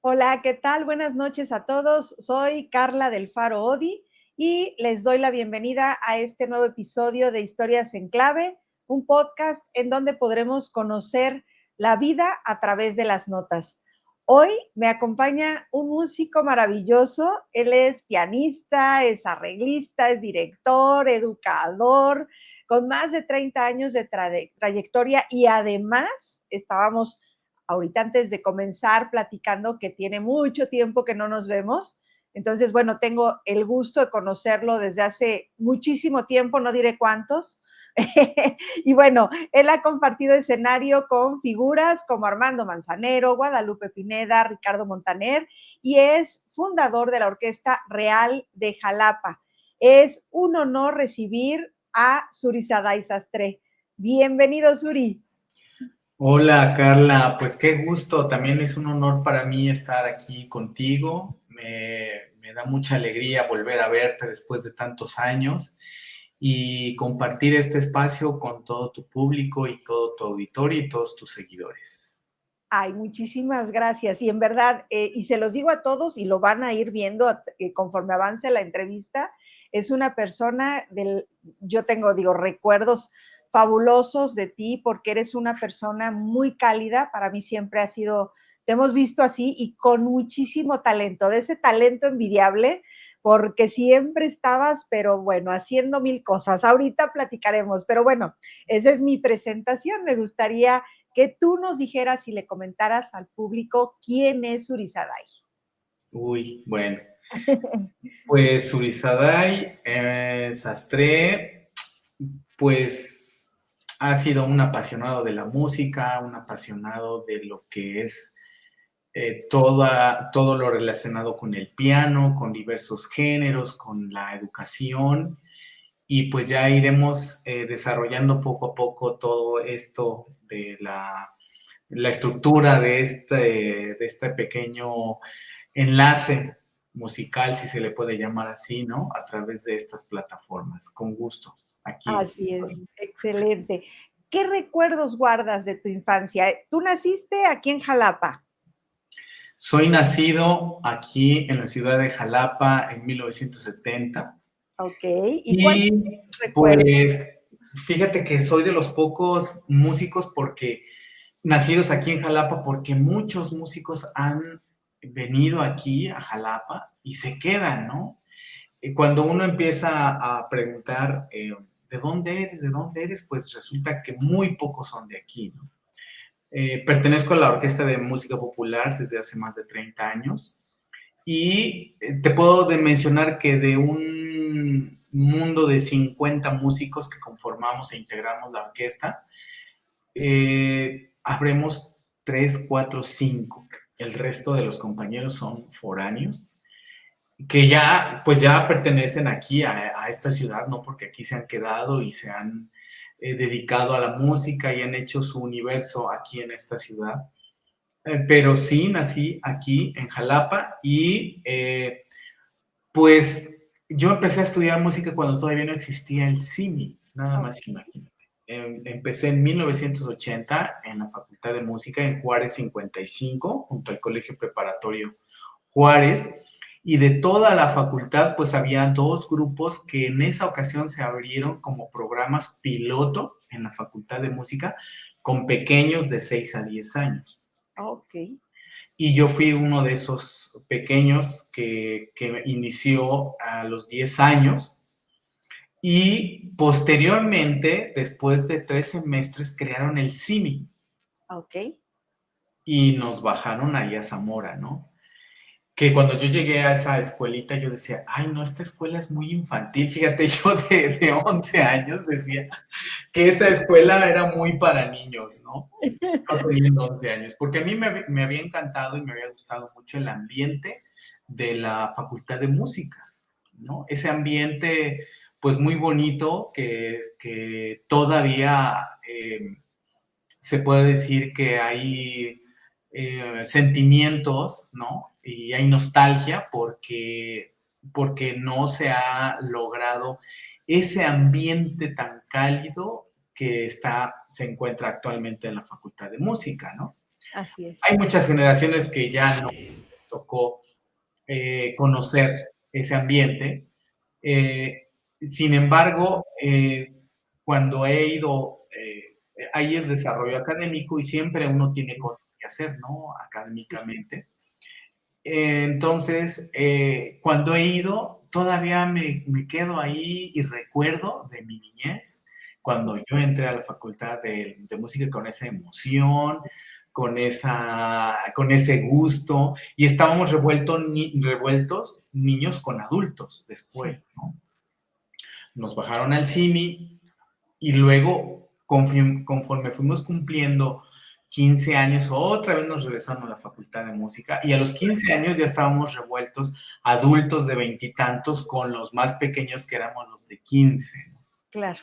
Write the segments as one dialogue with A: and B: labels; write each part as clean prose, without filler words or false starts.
A: Hola, ¿qué tal? Buenas noches a todos. Soy Carla del Faro Odi y les doy la bienvenida a este nuevo episodio de Historias en Clave, un podcast en donde podremos conocer la vida a través de las notas. Hoy me acompaña un músico maravilloso. Él es pianista, es arreglista, es director, educador, con más de 30 años de trayectoria y además estábamos ahorita antes de comenzar platicando que tiene mucho tiempo que no nos vemos. Entonces, bueno, tengo el gusto de conocerlo desde hace muchísimo tiempo, no diré cuántos. Y bueno, él ha compartido escenario con figuras como Armando Manzanero, Guadalupe Pineda, Ricardo Montaner, y es fundador de la Orquesta Real de Jalapa. Es un honor recibir a Suri Saday Sastre. Bienvenido, Suri.
B: Hola Carla, pues qué gusto, también es un honor para mí estar aquí contigo, me da mucha alegría volver a verte después de tantos años y compartir este espacio con todo tu público y todo tu auditorio y todos tus seguidores.
A: Ay, muchísimas gracias. Y en verdad, y se los digo a todos y lo van a ir viendo conforme avance la entrevista, es una persona yo tengo, digo, recuerdos fabulosos de ti porque eres una persona muy cálida. Para mí siempre ha sido, te hemos visto así y con muchísimo talento, de ese talento envidiable, porque siempre estabas, pero bueno, haciendo mil cosas. Ahorita platicaremos, pero bueno, esa es mi presentación. Me gustaría que tú nos dijeras y le comentaras al público quién es Suri Saday.
B: Uy, bueno, pues Surizaday Sastre, pues ha sido un apasionado de la música, un apasionado de lo que es todo lo relacionado con el piano, con diversos géneros, con la educación, y pues ya iremos desarrollando poco a poco todo esto de la estructura de este pequeño enlace musical, si se le puede llamar así, ¿no? A través de estas plataformas. Con gusto, aquí.
A: Así es, excelente. ¿Qué recuerdos guardas de tu infancia? Tú naciste aquí en Jalapa.
B: Soy nacido aquí en la ciudad de Jalapa en 1970.
A: Ok. ¿Y cuáles
B: Y
A: recuerdos?
B: pues fíjate que soy de los pocos músicos porque nacidos aquí en Jalapa, porque muchos músicos han venido aquí a Jalapa y se quedan, ¿no? Cuando uno empieza a preguntar ¿de dónde eres? ¿De dónde eres? Pues resulta que muy pocos son de aquí, ¿no? Pertenezco a la Orquesta de Música Popular desde hace más de 30 años y te puedo mencionar que de un mundo de 50 músicos que conformamos e integramos la orquesta, habremos 3, 4, 5. El resto de los compañeros son foráneos que ya, pues ya pertenecen aquí a esta ciudad, ¿no? Porque aquí se han quedado y se han dedicado a la música y han hecho su universo aquí en esta ciudad. Pero sí, nací aquí en Jalapa y pues yo empecé a estudiar música cuando todavía no existía el CIMI, nada más
A: Okay.
B: imagínate. Empecé en 1980 en la Facultad de Música en Juárez 55, junto al Colegio Preparatorio Juárez, y de toda la facultad, pues había dos grupos que en esa ocasión se abrieron como programas piloto en la Facultad de Música con pequeños de 6 a 10 años.
A: Ok.
B: Y yo fui uno de esos pequeños que inició a los 10 años y posteriormente, después de 3 semestres, crearon el CIMI
A: Ok.
B: y nos bajaron ahí a Zamora, ¿no? Que cuando yo llegué a esa escuelita, yo decía, ay, no, esta escuela es muy infantil. Fíjate, yo de 11 años decía que esa escuela era muy para niños, ¿no? No teniendo 11 años, porque a mí me había encantado y me había gustado mucho el ambiente de la Facultad de Música, ¿no? Ese ambiente, pues muy bonito, que todavía se puede decir que hay sentimientos, ¿no? Y hay nostalgia porque no se ha logrado ese ambiente tan cálido que se encuentra actualmente en la Facultad de Música, ¿no?
A: Así es.
B: Hay muchas generaciones que ya no tocó conocer ese ambiente. Sin embargo, cuando he ido, ahí es desarrollo académico y siempre uno tiene cosas que hacer, ¿no? Académicamente. Entonces, cuando he ido, todavía me quedo ahí y recuerdo de mi niñez, cuando yo entré a la facultad de música con esa emoción, con ese gusto, y estábamos revueltos niños con adultos
A: Sí.
B: después, ¿no? Nos bajaron al CIMI y luego, conforme fuimos cumpliendo 15 años, otra vez nos regresamos a la facultad de música y a los 15 años ya estábamos revueltos, adultos de veintitantos con los más pequeños que éramos los de 15.
A: Claro.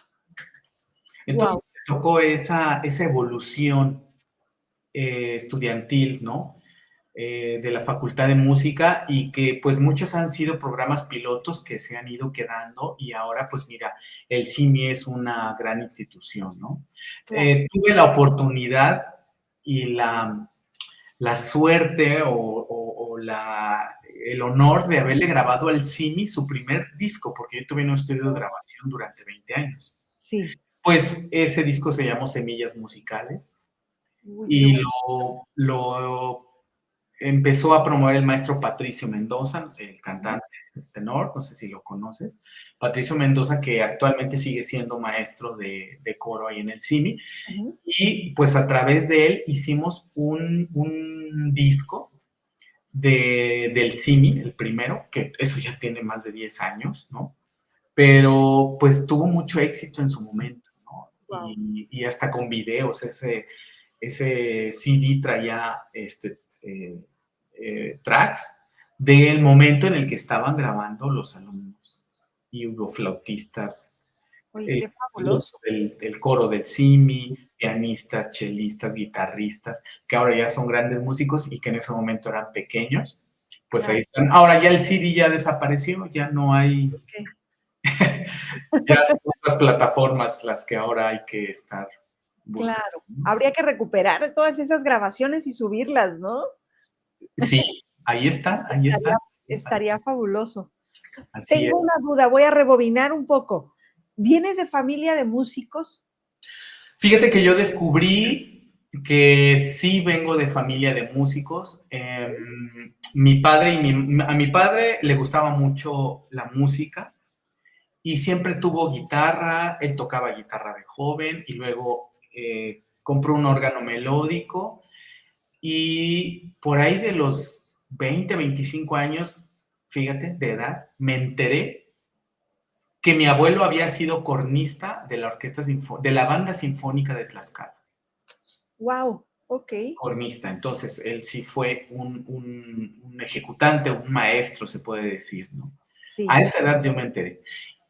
B: Entonces
A: Wow.
B: tocó esa evolución estudiantil, ¿no? De la Facultad de Música y que pues muchos han sido programas pilotos que se han ido quedando y ahora pues mira, el CIMI es una gran institución, ¿no?
A: Claro.
B: Tuve la oportunidad y la suerte el honor de haberle grabado al CIMI su primer disco, porque yo tuve un estudio de grabación durante 20 años.
A: Sí.
B: Pues ese disco se llamó Semillas Musicales.
A: Uy, qué
B: Y
A: bueno.
B: lo empezó a promover el maestro Patricio Mendoza, el cantante tenor, no sé si lo conoces. Patricio Mendoza, que actualmente sigue siendo maestro de coro ahí en el CIMI.
A: Uh-huh.
B: Y pues a través de él hicimos un disco del CIMI, el primero, que eso ya tiene más de 10 años, ¿no? Pero pues tuvo mucho éxito en su momento, ¿no?
A: Wow.
B: Y hasta con videos, ese CD traía tracks del momento en el que estaban grabando los alumnos. Y hubo flautistas,
A: Oye, qué
B: los
A: fabuloso.
B: del coro del CIMI, pianistas, chelistas, guitarristas, que ahora ya son grandes músicos y que en ese momento eran pequeños. Pues ahí
A: Claro.
B: están. Ahora ya el CD ya desapareció, ya no hay,
A: Okay.
B: ya son otras plataformas las que ahora hay que estar buscando.
A: Claro. Habría que recuperar todas esas grabaciones y subirlas, ¿no?
B: Sí, ahí está, ahí está,
A: Estaría,
B: ahí está.
A: estaría fabuloso.
B: Así
A: Tengo
B: es.
A: una duda, voy a rebobinar un poco. ¿Vienes de familia de músicos?
B: Fíjate que yo descubrí que sí vengo de familia de músicos. Mi padre a mi padre le gustaba mucho la música y siempre tuvo guitarra. Él tocaba guitarra de joven y luego compró un órgano melódico y por ahí de los 20, 25 años, fíjate, de edad, me enteré que mi abuelo había sido cornista de la de la banda sinfónica de Tlaxcala.
A: Wow, ok.
B: Cornista, entonces él sí fue un ejecutante, un maestro, se puede decir, ¿no? A
A: Sí.
B: esa edad yo me enteré,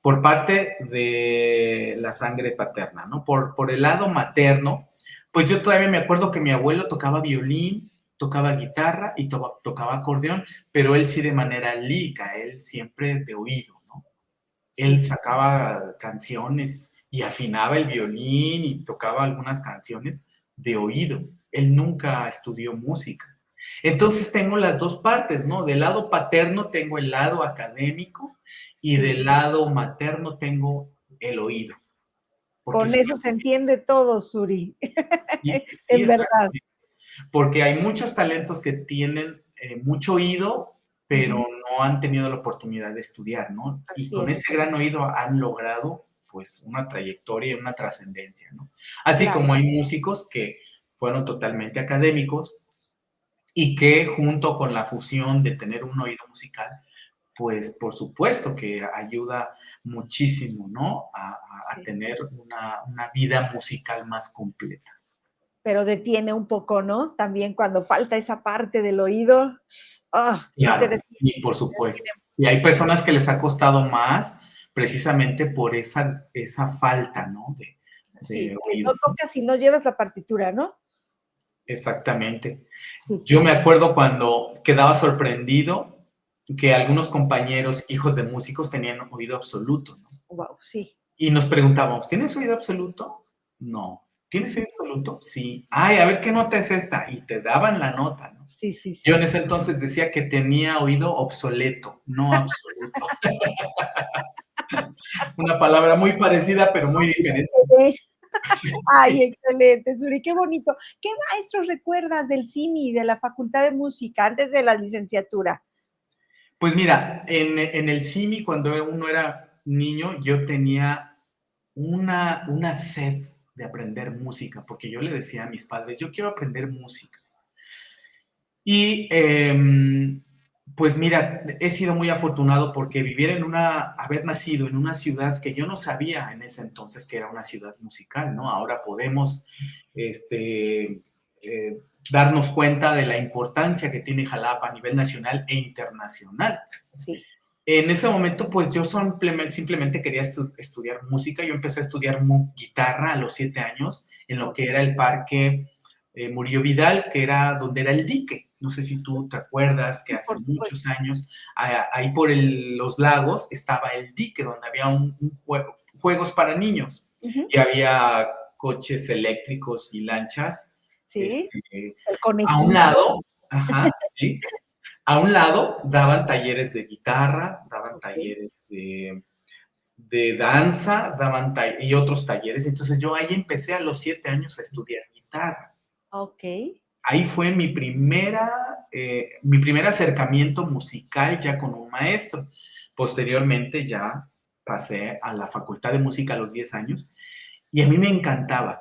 B: por parte de la sangre paterna, ¿no? Por el lado materno, pues yo todavía me acuerdo que mi abuelo tocaba violín, tocaba guitarra y tocaba acordeón, pero él sí de manera lírica, él siempre de oído, ¿no? Él
A: Sí.
B: sacaba canciones y afinaba el violín y tocaba algunas canciones de oído. Él nunca estudió música. Entonces tengo las dos partes, ¿no? Del lado paterno tengo el lado académico y
A: Sí.
B: del lado materno tengo el oído. Porque
A: Con eso se entiende todo, Suri.
B: sí,
A: En verdad.
B: porque hay muchos talentos que tienen mucho oído, pero
A: Ujú.
B: no han tenido la oportunidad de estudiar, ¿no? Y
A: Así
B: con
A: es.
B: ese gran oído han logrado, pues, una trayectoria y una trascendencia, ¿no? Así
A: Claro.
B: como hay músicos que fueron totalmente académicos y que junto con la fusión de tener un oído musical, pues, por supuesto que ayuda muchísimo, ¿no? A
A: Sí.
B: tener una vida musical más completa.
A: Pero detiene un poco, ¿no? También cuando falta esa parte del oído, sí te
B: Claro,
A: detiene,
B: y por
A: te
B: supuesto.
A: detiene
B: Y hay
A: mucho.
B: personas que les ha costado más precisamente por esa falta, ¿no?
A: Sí,
B: De
A: que no
B: oído.
A: tocas si no llevas la partitura, ¿no?
B: Exactamente.
A: Sí.
B: Yo me acuerdo cuando quedaba sorprendido que algunos compañeros, hijos de músicos, tenían oído absoluto, ¿no?
A: Wow, sí.
B: Y nos preguntábamos, ¿tienes oído absoluto? No. ¿Tienes oído absoluto? Sí. Ay, a ver qué nota es esta. Y te daban la nota, ¿no?
A: Sí, sí,
B: Yo
A: sí.
B: en ese entonces decía que tenía oído obsoleto, no absoluto. Una palabra muy parecida, pero muy diferente.
A: Ay, excelente, Suri, qué bonito. ¿Qué maestros recuerdas del CIMI, de la Facultad de Música, antes de la licenciatura?
B: Pues mira, en el CIMI, cuando uno era niño, yo tenía una sed de aprender música, porque yo le decía a mis padres, yo quiero aprender música. Y pues mira, he sido muy afortunado porque haber nacido en una ciudad que yo no sabía en ese entonces que era una ciudad musical, ¿no? Ahora podemos darnos cuenta de la importancia que tiene Jalapa a nivel nacional e internacional.
A: Sí.
B: En ese momento, pues yo simplemente quería estudiar música. Yo empecé a estudiar guitarra a los 7 años en lo que era el Parque Murillo Vidal, que era donde era el dique. No sé si tú te acuerdas que
A: Sí,
B: hace
A: por
B: muchos
A: supuesto.
B: años, ahí por los lagos, estaba el dique, donde había un juegos para niños.
A: Ujú.
B: Y había coches eléctricos y lanchas.
A: Sí, el
B: A un
A: conejito.
B: lado, ajá, sí, a un lado daban talleres de guitarra, daban
A: Ok,
B: talleres de danza, y otros talleres. Entonces yo ahí empecé a los 7 años a estudiar guitarra.
A: ok.
B: Ahí fue mi primer acercamiento musical ya con un maestro. Posteriormente ya pasé a la Facultad de Música a los 10 años y a mí me encantaba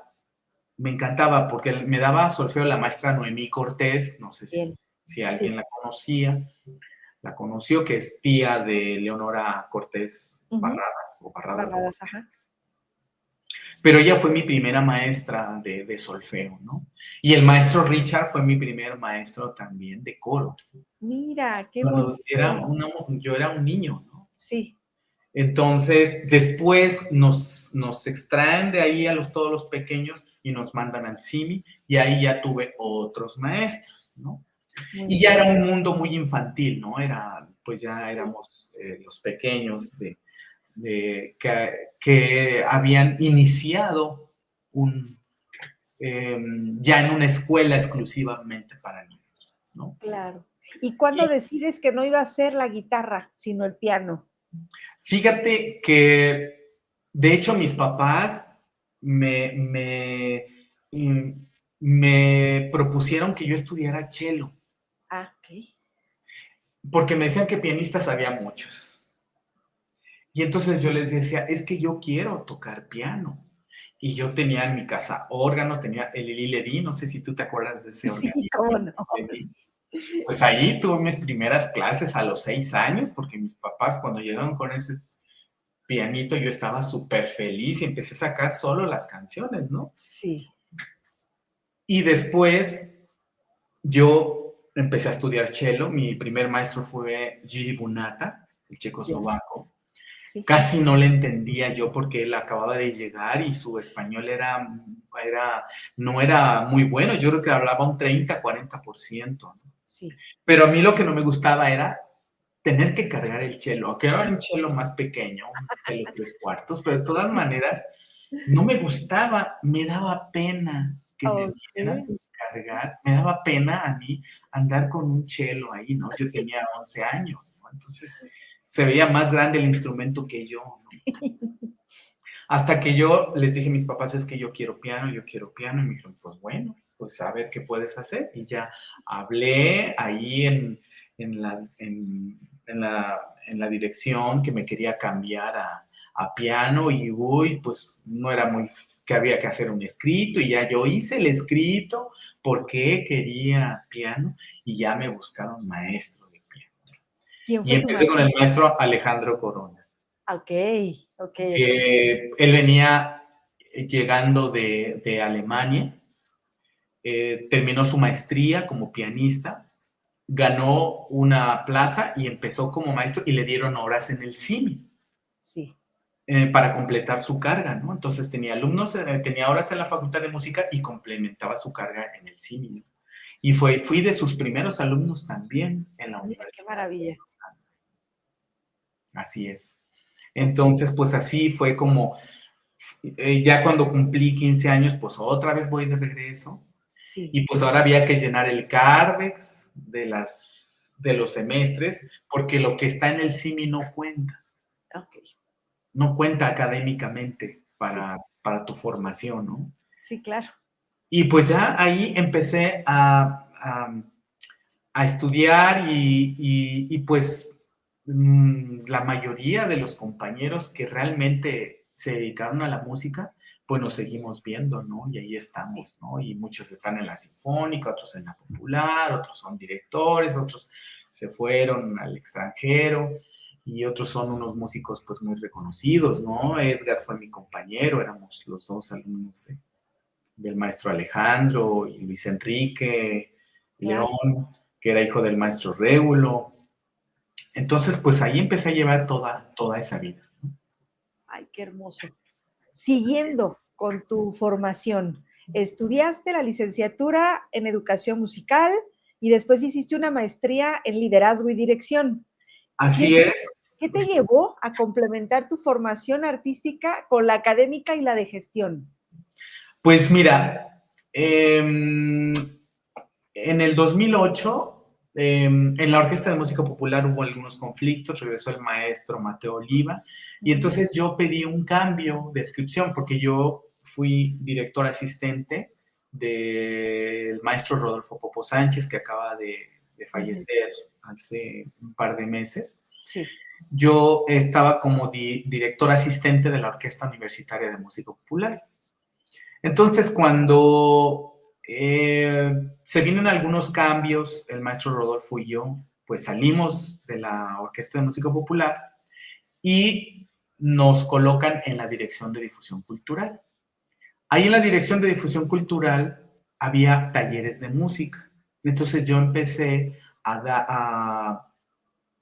B: porque me daba solfeo la maestra Noemí Cortés, no sé
A: Bien.
B: si
A: Sí.
B: alguien la conoció, que es tía de Leonora Cortés
A: Ujú.
B: Barradas, o Barradas de
A: Barradas,
B: Cortés.
A: ajá.
B: Pero ella fue mi primera maestra de solfeo, ¿no? Y el maestro Richard fue mi primer maestro también de coro.
A: Mira, qué
B: Cuando
A: bonito.
B: yo era un niño, ¿no?
A: Sí.
B: Entonces, después nos extraen de ahí todos los pequeños y nos mandan al CIMI y ahí ya tuve otros maestros, ¿no?
A: Muy
B: Y ya
A: bien.
B: era un mundo muy infantil, ¿no? Pues ya
A: Sí.
B: éramos los pequeños que habían iniciado un, ya en una escuela exclusivamente para niños, ¿no?
A: Claro. ¿Y cuándo decides que no iba a ser la guitarra, sino el piano?
B: Fíjate que, de hecho, mis papás me, me, mm, me propusieron que yo estudiara cello,
A: Ah, okey.
B: porque me decían que pianistas había muchos. Y entonces yo les decía, es que yo quiero tocar piano. Y yo tenía en mi casa órgano, tenía el Lili Ledy, no sé si tú te acuerdas de ese
A: Sí,
B: organito.
A: cómo no.
B: Ledy. Pues ahí tuve mis primeras clases a los 6 años, porque mis papás cuando llegaron con ese pianito yo estaba súper feliz y empecé a sacar solo las canciones, ¿no?
A: Sí,
B: Y después yo empecé a estudiar cello. Mi primer maestro fue Gigi Bunata, el
A: ya,
B: checoslovaco.
A: sí.
B: Casi no le entendía yo porque él acababa de llegar y su español no era muy bueno. Yo creo que hablaba un 30, 40%, ¿no?
A: Sí.
B: Pero a mí lo que no me gustaba era tener que cargar el cello, aunque era un cello más pequeño, un cello 3/4, pero de todas maneras no me gustaba, me daba pena que me vieran
A: Okey.
B: cargar, me daba pena a mí andar con un cello ahí, ¿no? Yo tenía 11 años, ¿no? Entonces se veía más grande el instrumento que yo, ¿no? Hasta que yo les dije a mis papás, es que yo quiero piano, y me dijeron, pues bueno, pues a ver qué puedes hacer. Y ya hablé ahí en la, en, en la dirección que me quería cambiar a piano y uy, pues no era que había que hacer un escrito y ya yo hice el escrito porque quería piano y ya me buscaron maestro de piano.
A: ¿Quién
B: Y
A: fue tu
B: empecé con el
A: maestro?
B: maestro Alejandro Corona,
A: Okey, okey, okey.
B: que él venía llegando de Alemania, terminó su maestría como pianista, ganó una plaza y empezó como maestro y le dieron horas en el CIMI
A: Sí.
B: para completar su carga, ¿no? Entonces tenía alumnos, tenía horas en la Facultad de Música y complementaba su carga en el CIMI, ¿no? Y fui de sus primeros alumnos también en la
A: Mira, qué
B: universidad.
A: maravilla.
B: Así es.
A: Okey.
B: Entonces, pues así fue como ya cuando cumplí 15 años, pues otra vez voy de regreso
A: Sí,
B: Y pues ahora había que llenar el Cardex de los semestres, porque lo que está en el CIMI
A: ok,
B: no cuenta académicamente
A: sí,
B: para tu formación, ¿no?
A: sí, claro.
B: Y pues ya ahí empecé a estudiar y pues la mayoría de los compañeros que realmente se dedicaron a la música, pues nos seguimos viendo, ¿no? Y ahí
A: Sí,
B: estamos, ¿no? Y muchos están en la sinfónica, otros en la popular, otros son directores, otros se fueron al extranjero y otros son unos músicos pues muy reconocidos, ¿no? Edgar fue mi compañero, éramos los dos alumnos del maestro Alejandro y Luis Enrique
A: claro.
B: León, que era hijo del maestro Régulo. Entonces, pues ahí empecé a llevar toda esa vida.
A: Ay, qué hermoso.
B: Así es.
A: Siguiendo con tu formación, estudiaste la licenciatura en educación musical y después hiciste una maestría en liderazgo y dirección. ¿Qué
B: Así
A: te,
B: es.
A: qué te llevó a complementar tu formación artística con la académica y la de gestión?
B: Pues mira, en el 2008, en la Orquesta de Música Popular hubo algunos conflictos, regresó el maestro Mateo Oliva, y
A: Ujú,
B: entonces yo pedí un cambio de inscripción porque yo fui director asistente del maestro Rodolfo Popo Sánchez, que acaba de
A: ujú,
B: fallecer hace un par de meses.
A: sí.
B: Yo estaba como director asistente de la Orquesta Universitaria de Música Popular. Entonces, cuando se vienen algunos cambios, el maestro Rodolfo y yo, pues salimos de la Orquesta de Música Popular y nos colocan en la Dirección de Difusión Cultural. Ahí en la Dirección de Difusión Cultural había talleres de música. Entonces yo empecé a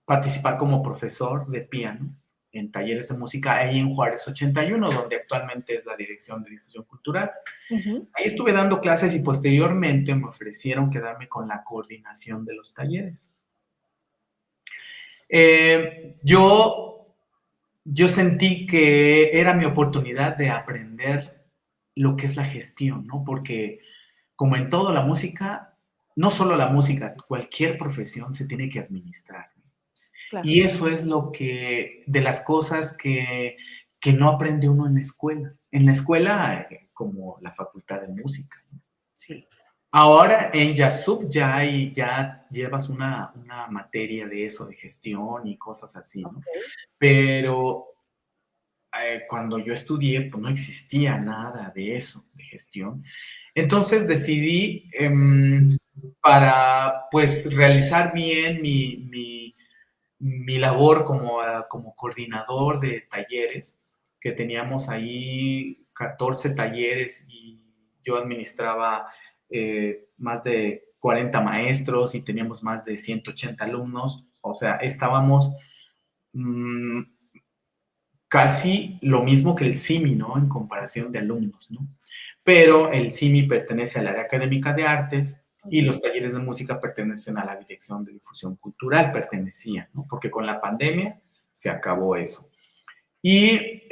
B: participar como profesor de piano en talleres de música ahí en Juárez 81, donde actualmente es la Dirección de Difusión Cultural.
A: Ujú,
B: Ahí estuve dando clases y posteriormente me ofrecieron quedarme con la coordinación de los talleres. Yo sentí que era mi oportunidad de aprender lo que es la gestión, ¿no? Porque como en todo la música, no solo la música, cualquier profesión se tiene que administrar.
A: claro.
B: Y eso es de las cosas que no aprende uno en la escuela. En la escuela, como la facultad de música.
A: Sí.
B: Ahora en Yasup ya llevas una materia de eso, de gestión y cosas así, ¿no?
A: Ok.
B: Pero cuando yo estudié, pues no existía nada de eso, de gestión. Entonces decidí para pues realizar bien mi labor como coordinador de talleres, que teníamos ahí 14 talleres y yo administraba más de 40 maestros y teníamos más de 180 alumnos, o sea, estábamos mmm, casi lo mismo que el CIMI, ¿no? En comparación de alumnos, ¿no? Pero el CIMI pertenece al área académica de artes y
A: Ujú,
B: los talleres de música pertenecen a la Dirección de Difusión Cultural, pertenecían, ¿no? Porque con la pandemia se acabó eso. Y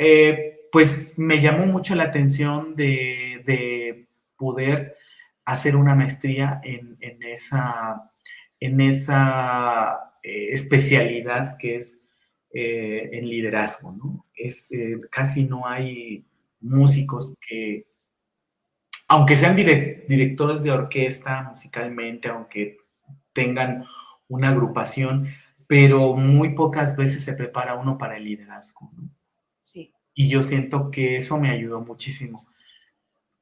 B: pues me llamó mucho la atención de poder hacer una maestría en esa especialidad que es en liderazgo, ¿no? Casi no hay músicos que, aunque sean directores de orquesta musicalmente, aunque tengan una agrupación, pero muy pocas veces se prepara uno para el liderazgo, ¿no?
A: sí.
B: Y yo siento que eso me ayudó muchísimo.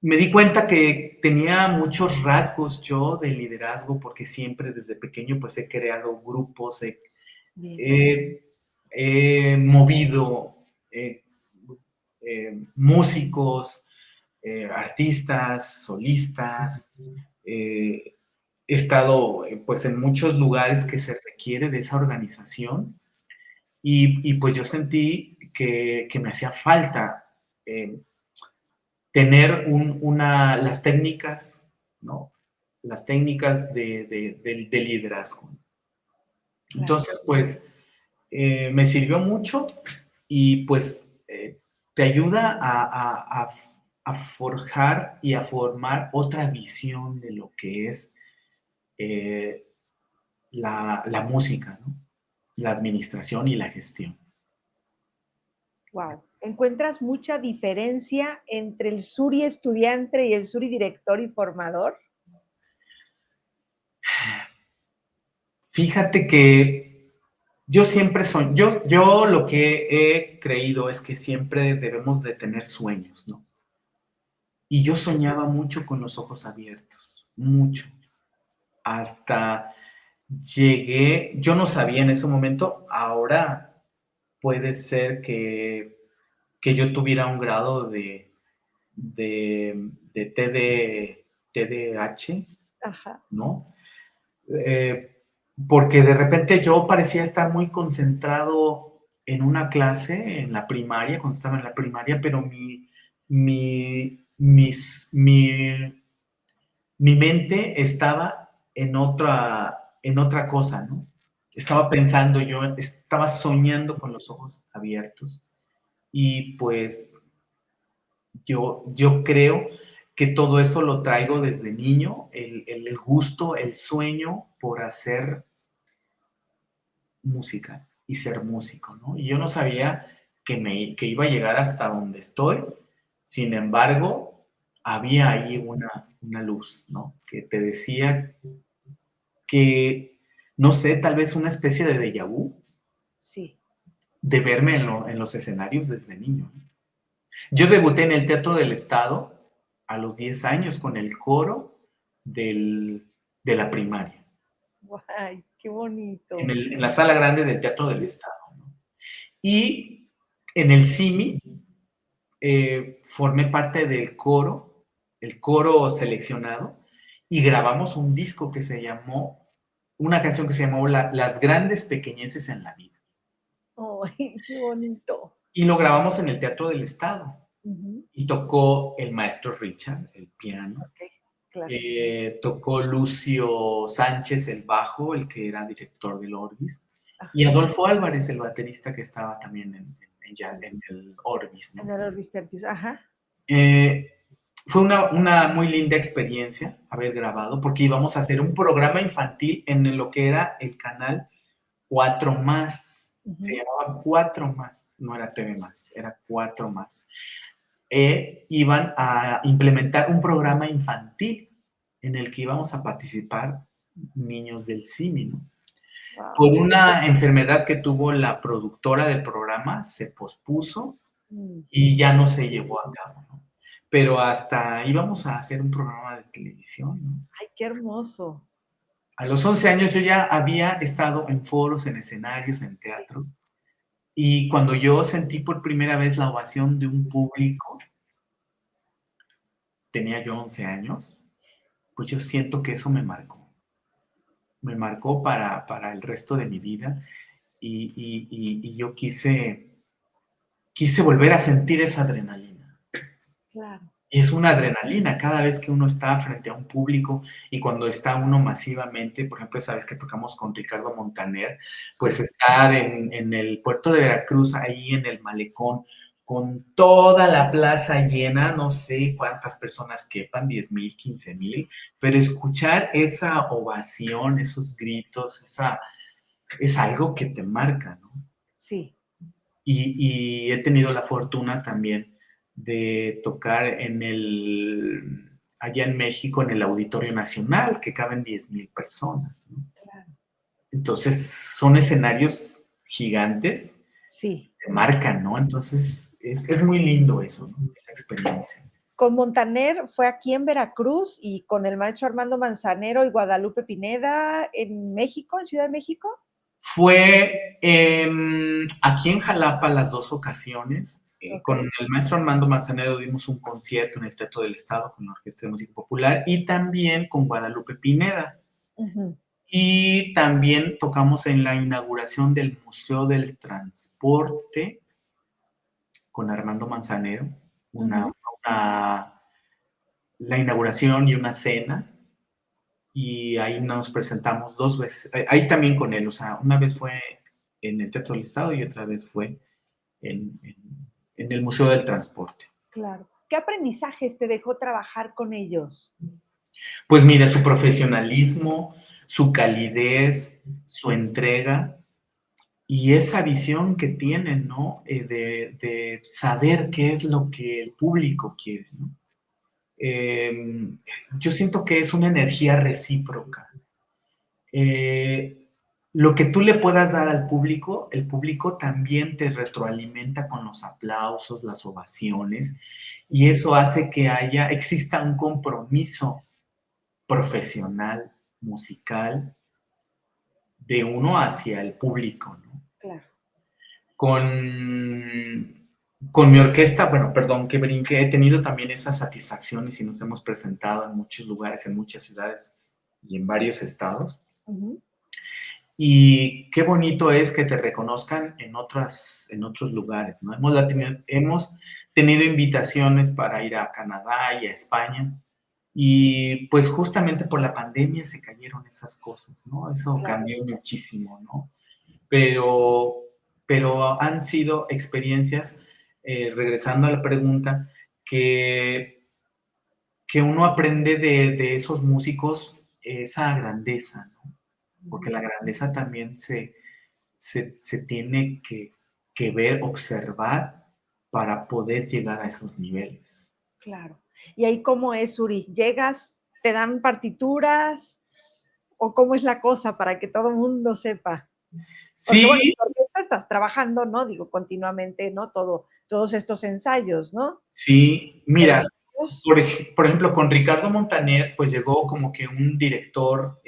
B: Me di cuenta que tenía muchos rasgos yo de liderazgo porque siempre desde pequeño pues he creado grupos,
A: Bien.
B: he, he movido músicos, artistas, solistas, he estado pues en muchos lugares que se requiere de esa organización y pues yo sentí que me hacía falta eh, tener las técnicas, ¿no? Las técnicas de liderazgo.
A: Claro.
B: Entonces, pues, me sirvió mucho y pues te ayuda forjar y a formar otra visión de lo que es la música, ¿no? La administración y la gestión.
A: Wow. ¿Encuentras mucha diferencia entre el Suri estudiante y el Suri director y formador?
B: Fíjate que yo siempre yo lo que he creído es que siempre debemos de tener sueños, ¿no? Y yo soñaba mucho con los ojos abiertos, mucho. Hasta yo no sabía en ese momento, ahora puede ser que yo tuviera un grado de TDAH,
A: Ajá.
B: ¿no? Porque de repente yo parecía estar muy concentrado en una clase, en la primaria, cuando estaba en la primaria, pero mi, mis- mi, mi mente estaba en otra cosa, ¿no? Estaba pensando, yo estaba soñando con los ojos abiertos. Y pues yo creo que todo eso lo traigo desde niño, el gusto, el sueño por hacer música y ser músico, ¿no? Y yo no sabía que iba a llegar hasta donde estoy, sin embargo, había ahí una luz, ¿no? Que te decía que, no sé, tal vez una especie de déjà vu
A: Sí.
B: de verme en los escenarios desde niño. Yo debuté en el Teatro del Estado a los 10 años con el coro de la primaria,
A: Guay, qué bonito.
B: en la sala grande del Teatro del Estado, ¿no? Y en el CIMI formé parte del coro, el coro seleccionado, y grabamos un disco que se llamó, una canción que se llamó Las grandes pequeñeces en la vida.
A: Ay, qué bonito.
B: Y lo grabamos en el Teatro del Estado.
A: Ujú.
B: Y tocó el maestro Richard, el piano.
A: Ok, claro.
B: Tocó Lucio Sánchez, el bajo, el que era director del Orbis.
A: Ajá.
B: Y Adolfo Álvarez, el baterista que estaba también en el Orbis, ¿no?
A: En el Orbis Tertius, ajá.
B: Fue una muy linda experiencia haber grabado, porque íbamos a hacer un programa infantil en lo que era el canal 4 más. Se
A: Ujú.
B: llamaba 4 más, no era TV más, era 4 más. Iban a implementar un programa infantil en el que íbamos a participar niños del CIMI, ¿no? Por
A: Wow.
B: una enfermedad que tuvo la productora del programa, se pospuso
A: Mm.
B: y ya no se llevó a cabo, ¿no? Pero hasta íbamos a hacer un programa de televisión, ¿no?
A: Ay, qué hermoso.
B: A los 11 años yo ya había estado en foros, en escenarios, en
A: Sí.
B: teatro, y cuando yo sentí por primera vez la ovación de un público, tenía yo 11 años, pues yo siento que eso me marcó para el resto de mi vida y yo quise volver a sentir esa adrenalina.
A: Claro.
B: Y es una adrenalina cada vez que uno está frente a un público y cuando está uno masivamente, por ejemplo, sabes que tocamos con Ricardo Montaner, pues estar en el puerto de Veracruz, ahí en el malecón, con toda la plaza llena, no sé cuántas personas quepan, 10,000, 15,000,
A: Sí.
B: pero escuchar esa ovación, esos gritos, es algo que te marca, ¿no?
A: Sí.
B: Y he tenido la fortuna también de tocar allá en México, en el Auditorio Nacional, que caben 10,000 personas, ¿no?
A: Claro.
B: Entonces, son escenarios gigantes,
A: Sí.
B: que marcan, ¿no? Entonces, es muy lindo eso, ¿no? Esa experiencia.
A: Con Montaner fue aquí en Veracruz y con el maestro Armando Manzanero y Guadalupe Pineda en México, en Ciudad de México.
B: Fue aquí en Jalapa las dos ocasiones.
A: Ok.
B: Con el maestro Armando Manzanero dimos un concierto en el Teatro del Estado con la Orquesta de Música Popular y también con Guadalupe Pineda.
A: Ujú.
B: Y también tocamos en la inauguración del Museo del Transporte con Armando Manzanero,
A: Ujú.
B: la inauguración y una cena. Y ahí nos presentamos dos veces, ahí también con él, o sea, una vez fue en el Teatro del Estado y otra vez fue en, en- en el Museo del Transporte.
A: Claro. ¿Qué aprendizajes te dejó trabajar con ellos?
B: Pues mira, su profesionalismo, su calidez, su entrega y esa visión que tienen, ¿no? De saber qué es lo que el público quiere, ¿no? Yo siento que es una energía recíproca. Eh, lo que tú le puedas dar al público, el público también te retroalimenta con los aplausos, las ovaciones, y eso hace que exista un compromiso profesional, musical, de uno hacia el público, ¿no?
A: Claro.
B: Con mi orquesta, bueno, perdón que brinque, he tenido también esas satisfacciones y nos hemos presentado en muchos lugares, en muchas ciudades y en varios estados.
A: Ujú.
B: Y qué bonito es que te reconozcan en otros lugares, ¿no? Hemos tenido invitaciones para ir a Canadá y a España, y pues justamente por la pandemia se cayeron esas cosas, ¿no? Eso
A: Claro.
B: cambió muchísimo, ¿no? Pero han sido experiencias, regresando a la pregunta, que uno aprende de esos músicos esa grandeza, ¿no? Porque la grandeza también se tiene que ver, observar para poder llegar a esos niveles.
A: Claro. ¿Y ahí cómo es, Uri? ¿Llegas, te dan partituras o cómo es la cosa para que todo el mundo sepa? Porque bueno,
B: Sí,
A: en tu orquesta estás trabajando, ¿no? Digo, continuamente, ¿no? Todos estos ensayos, ¿no?
B: sí,
A: Pero
B: mira,
A: ellos,
B: por ejemplo, con Ricardo Montaner, pues llegó como que un director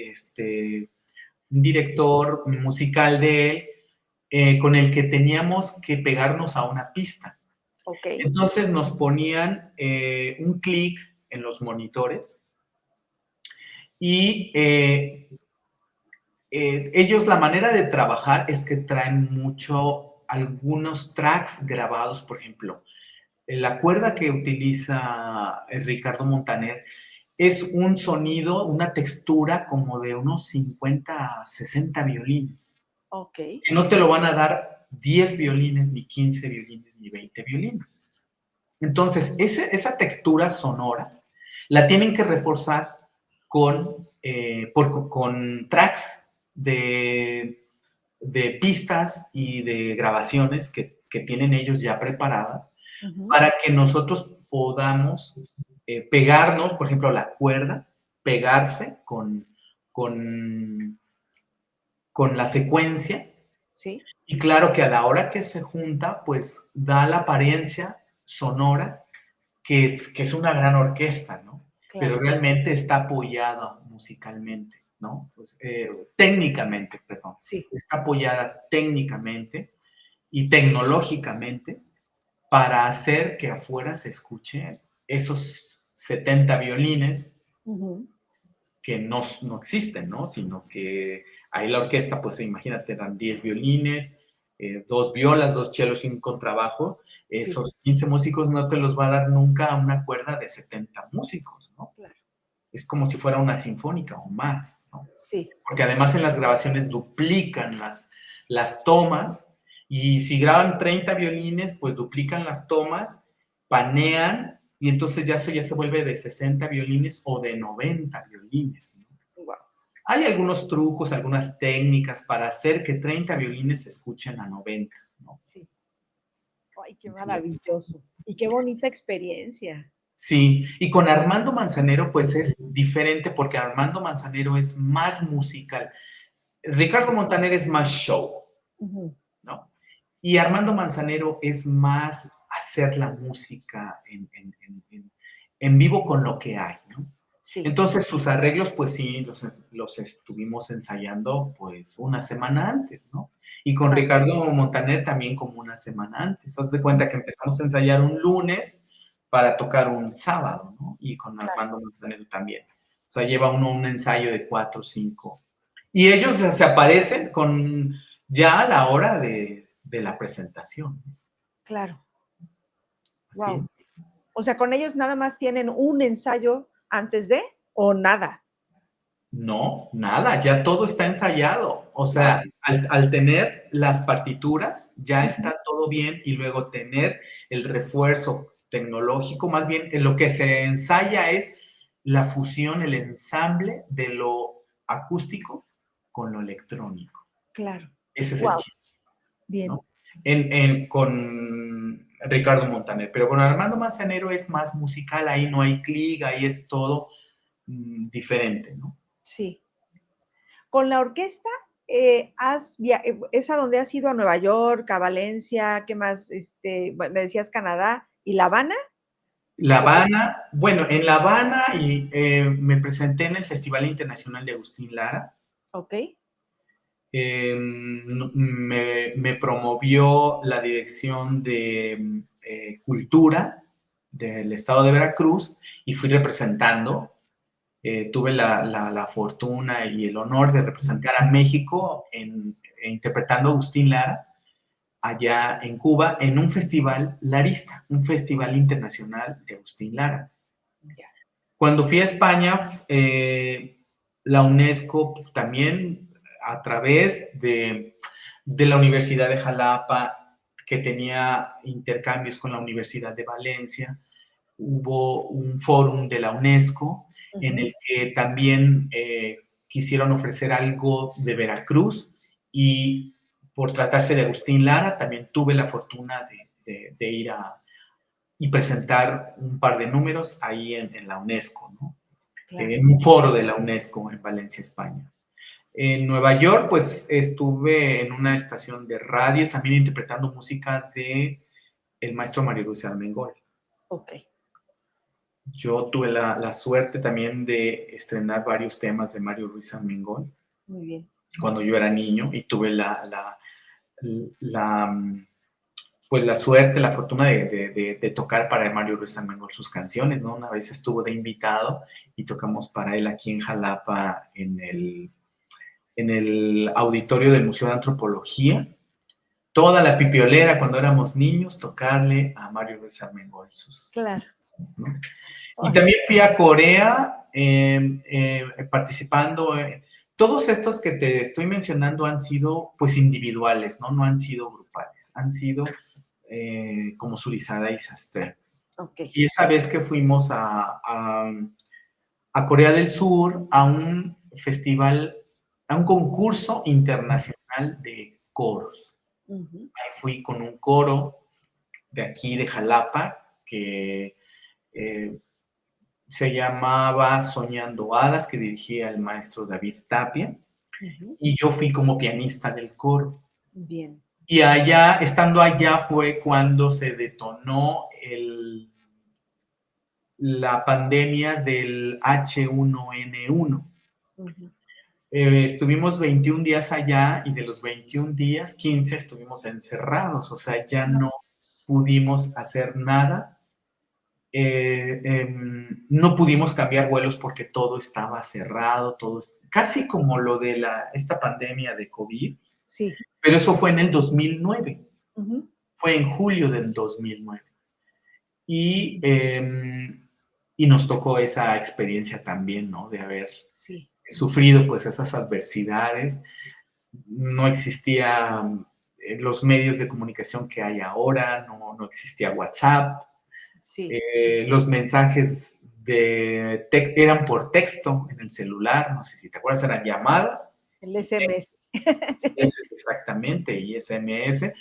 B: musical de él, con el que teníamos que pegarnos a una pista.
A: ok,
B: Entonces nos ponían un clic en los monitores y ellos, la manera de trabajar es que traen mucho algunos tracks grabados, por ejemplo. La cuerda que utiliza Ricardo Montaner es un sonido, una textura como de unos 50, 60 violines,
A: ok,
B: que no te lo van a dar 10 violines, ni 15 violines, ni 20 violines. Entonces, esa textura sonora la tienen que reforzar con tracks de pistas y de grabaciones que tienen ellos ya preparadas
A: ujú,
B: para que nosotros podamos pegarnos, por ejemplo, la cuerda, pegarse con, con la secuencia.
A: sí,
B: Y claro que a la hora que se junta, pues da la apariencia sonora que es una gran orquesta, ¿no? Pero
A: claro,
B: realmente está apoyada musicalmente, ¿no? Pues, técnicamente, perdón.
A: sí,
B: Está apoyada técnicamente y tecnológicamente para hacer que afuera se escuche esos 70 violines
A: ujú,
B: que no existen, ¿no? Sino que ahí la orquesta, pues imagínate, dan 10 violines, 2 violas, 2 chelos y un contrabajo.
A: sí,
B: Esos 15 músicos no te los va a dar nunca una cuerda de 70 músicos, ¿no?
A: claro,
B: Es como si fuera una sinfónica o más, ¿no?
A: sí,
B: Porque además en las grabaciones duplican las tomas y si graban 30 violines, pues duplican las tomas, panean y entonces ya eso ya se vuelve de 60 violines o de 90 violines, ¿no?
A: wow,
B: Hay algunos trucos, algunas técnicas para hacer que 30 violines se escuchen a 90, ¿no?
A: sí. Ay, qué
B: Así es.
A: maravilloso. Y qué bonita experiencia.
B: Sí, y con Armando Manzanero pues es diferente porque Armando Manzanero es más musical. Ricardo Montaner es más show,
A: Ujú,
B: ¿no? Y Armando Manzanero es más hacer la música en vivo con lo que hay, ¿no?
A: sí,
B: Entonces sus arreglos, pues sí, los estuvimos ensayando pues una semana antes, ¿no? Y con
A: claro,
B: Ricardo Montaner también como una semana antes. Haz de cuenta que empezamos a ensayar un lunes para tocar un sábado, ¿no? Y con
A: claro.
B: Armando Manzanero también. O sea, lleva uno un ensayo de 4 o 5. Y ellos se aparecen con ya a la hora de la presentación.
A: Claro.
B: Así
A: Wow.
B: es.
A: O sea, con ellos nada más tienen un ensayo antes de o nada.
B: No, nada, ya todo está ensayado. O
A: Wow.
B: sea, al tener las partituras, ya está todo bien y luego tener el refuerzo tecnológico, más bien en lo que se ensaya es la fusión, el ensamble de lo acústico con lo electrónico.
A: Claro.
B: Ese es el
A: Wow.
B: chiste,
A: Bien.
B: ¿no? Con Ricardo Montaner, pero con Armando Manzanero es más musical, ahí no hay clic, ahí es todo diferente, ¿no?
A: Sí. Con la orquesta, ¿es a donde has ido a Nueva York, a Valencia, qué más? Bueno, me decías Canadá y La Habana.
B: La Habana, bueno, en La Habana me presenté en el Festival Internacional de Agustín Lara.
A: Ok.
B: Me promovió la Dirección de Cultura del Estado de Veracruz y fui representando. Tuve la fortuna y el honor de representar a México interpretando a Agustín Lara allá en Cuba en un festival larista, un festival internacional de Agustín Lara.
A: Ya.
B: Cuando fui a España, la UNESCO también a través de la Universidad de Jalapa, que tenía intercambios con la Universidad de Valencia, hubo un fórum de la UNESCO en el que también quisieron ofrecer algo de Veracruz y por tratarse de Agustín Lara, también tuve la fortuna de ir y presentar un par de números ahí en la UNESCO, ¿no?
A: Claro.
B: En un foro de la UNESCO en Valencia, España. En Nueva York, pues estuve en una estación de radio también interpretando música de el maestro Mario Luis Armengol.
A: Ok.
B: Yo tuve la suerte también de estrenar varios temas de Mario Luis Armengol.
A: Muy bien.
B: Cuando yo era niño y tuve pues la suerte, la fortuna de tocar para Mario Luis Armengol sus canciones, ¿no? Una vez estuvo de invitado y tocamos para él aquí en Jalapa en el auditorio del Museo de Antropología. Toda la pipiolera cuando éramos niños, tocarle a Mario Luis Armengol sus canciones, ¿no? Y también fui a Corea participando. Todos estos que te estoy mencionando han sido pues individuales, ¿no? No han sido grupales, han sido como Surizada y Sastre.
A: Okay.
B: Y esa vez que fuimos a Corea del Sur, a un festival, a un concurso internacional de coros. Ahí fui con un coro de aquí, de Jalapa, que se llamaba Soñando Hadas, que dirigía el maestro David Tapia, y yo fui como pianista del coro.
A: Bien.
B: Y allá, estando allá, fue cuando se detonó la pandemia del H1N1. Estuvimos 21 días allá y de los 21 días, 15 estuvimos encerrados, o sea, ya no pudimos hacer nada. No pudimos cambiar vuelos porque todo estaba cerrado, casi como lo de esta pandemia de COVID.
A: Sí.
B: Pero eso fue en el 2009. Fue en julio del 2009. Y nos tocó esa experiencia también, ¿no? De haber sufrido pues esas adversidades. No existían los medios de comunicación que hay ahora, no existía WhatsApp.
A: Sí.
B: Los mensajes eran por texto en el celular, no sé si te acuerdas, eran llamadas.
A: El SMS.
B: Exactamente, y SMS,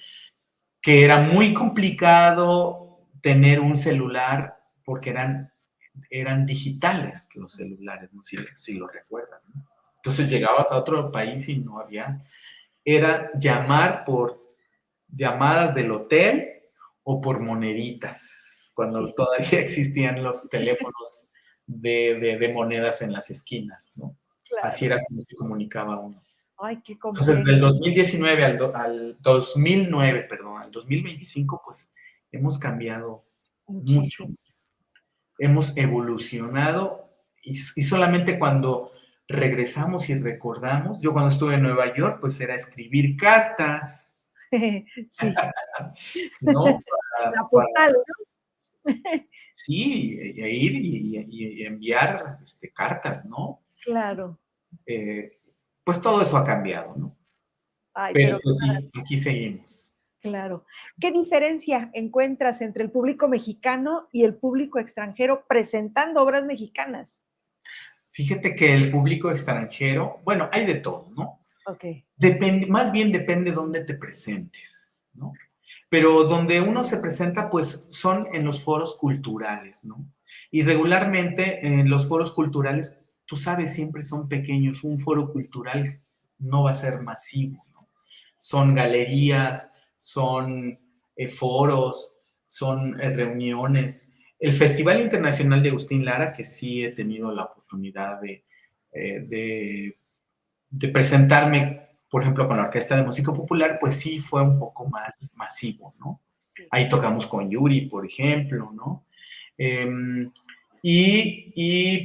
B: que era muy complicado tener un celular porque eran digitales los celulares, ¿no? Si lo recuerdas, ¿no? Entonces llegabas a otro país y no había, era llamar por llamadas del hotel o por moneditas, cuando todavía existían los teléfonos de monedas en las esquinas, ¿no? Claro. Así era como se comunicaba uno.
A: Ay, qué
B: complejo. Entonces, del 2019 al 2009, perdón, al 2025, pues hemos cambiado mucho. Hemos evolucionado y solamente cuando regresamos y recordamos, yo cuando estuve en Nueva York, pues era escribir cartas.
A: Sí.
B: ¿No?
A: La postal, ¿no?
B: Sí, ir y enviar cartas, ¿no?
A: Claro.
B: Pues todo eso ha cambiado, ¿no?
A: Ay,
B: pero pues sí, aquí seguimos.
A: Claro. ¿Qué diferencia encuentras entre el público mexicano y el público extranjero presentando obras mexicanas?
B: Fíjate que el público extranjero, bueno, hay de todo, ¿no?
A: Ok.
B: Depende, más bien depende dónde te presentes, ¿no? Pero donde uno se presenta, pues son en los foros culturales, ¿no? Y regularmente en los foros culturales, tú sabes, siempre son pequeños. Un foro cultural no va a ser masivo, ¿no? Son galerías, son foros, son reuniones. El Festival Internacional de Agustín Lara, que sí he tenido la oportunidad eh, de de presentarme, por ejemplo, con la Orquesta de Música Popular, pues sí fue un poco más masivo, ¿no?
A: Sí.
B: Ahí tocamos con Yuri, por ejemplo, ¿no?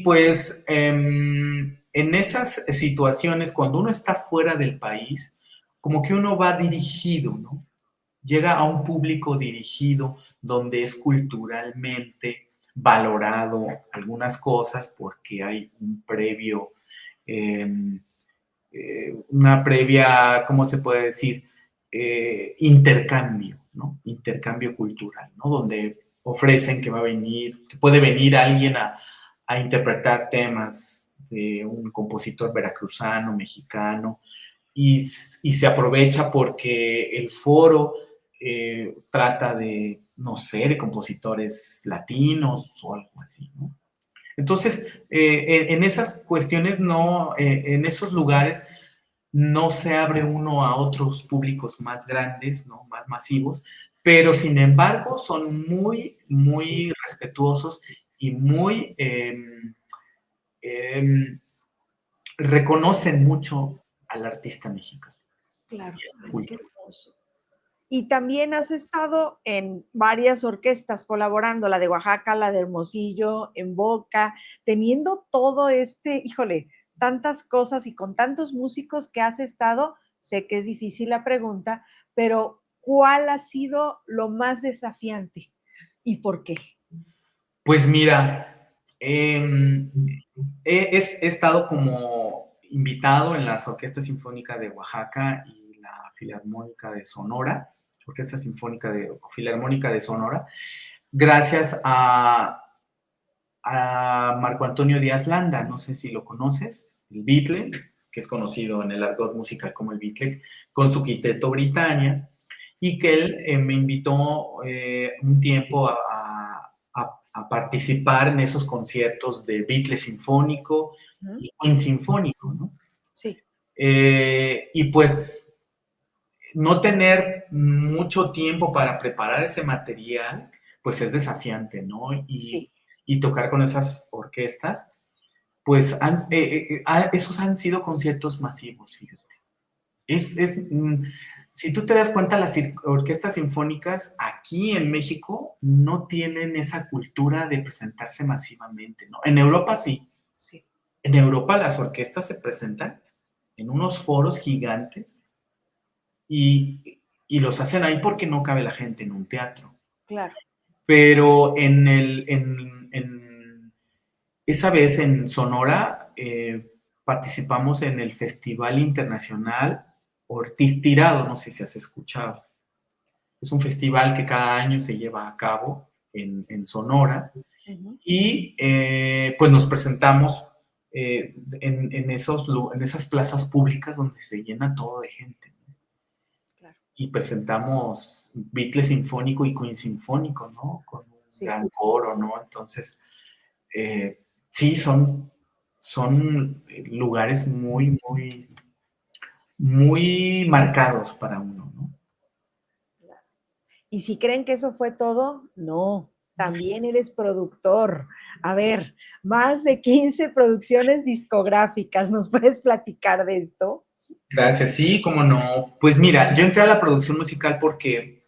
B: Pues en esas situaciones, cuando uno está fuera del país, como que uno va dirigido, ¿no? Llega a un público dirigido donde es culturalmente valorado algunas cosas porque hay un previo eh, una previa, ¿cómo se puede decir? Intercambio, ¿no? Intercambio cultural, ¿no? Donde ofrecen que va a venir, que puede venir alguien a interpretar temas de un compositor veracruzano, mexicano, y se aprovecha porque el foro trata de, no sé, de compositores latinos o algo así, ¿no? Entonces, en esas cuestiones, no, en esos lugares, no se abre uno a otros públicos más grandes, ¿no? Más masivos, pero sin embargo son muy, muy respetuosos y muy eh, reconocen mucho al artista mexicano.
A: Claro.
B: Y es
A: Ay, qué
B: culto.
A: hermoso. Y también has estado en varias orquestas colaborando, la de Oaxaca, la de Hermosillo, en Boca, teniendo todo híjole, tantas cosas y con tantos músicos que has estado, sé que es difícil la pregunta, pero ¿cuál ha sido lo más desafiante y por qué?
B: Pues mira, he estado como invitado en las Orquestas Sinfónica de Oaxaca y la Filarmónica de Sonora, Orquesta Sinfónica de Filarmónica de Sonora, gracias a Marco Antonio Díaz Landa, no sé si lo conoces, el Beatle, que es conocido en el argot musical como el Beatle, con su quinteto Britannia, y que él me invitó un tiempo a participar en esos conciertos de Beatle sinfónico
A: ¿Mm?
B: y Queen sinfónico, ¿no?
A: Sí,
B: Y pues no tener mucho tiempo para preparar ese material, pues es desafiante, ¿no?
A: sí,
B: Y tocar con esas orquestas, pues esos han sido conciertos masivos, fíjate. Es, es, mm, si tú te das cuenta, las orquestas sinfónicas aquí en México no tienen esa cultura de presentarse masivamente, ¿no? En Europa sí.
A: sí,
B: En Europa las orquestas se presentan en unos foros gigantes y los hacen ahí porque no cabe la gente en un teatro.
A: claro.
B: Pero esa vez en Sonora participamos en el Festival Internacional Ortiz Tirado, no sé si has escuchado. Es un festival que cada año se lleva a cabo en Sonora
A: Ujú,
B: y pues nos presentamos en esas plazas públicas donde se llena todo de gente, ¿no?
A: claro,
B: Y presentamos Beatles Sinfónico y Queen Sinfónico, ¿no? Con un
A: sí.
B: gran coro, ¿no? Entonces, eh, sí, son lugares muy, muy, muy marcados para uno, ¿no?
A: Y si creen que eso fue todo, no, también eres productor. A ver, más de 15 producciones discográficas, ¿nos puedes platicar de esto?
B: Gracias, sí, cómo no. Pues mira, yo entré a la producción musical porque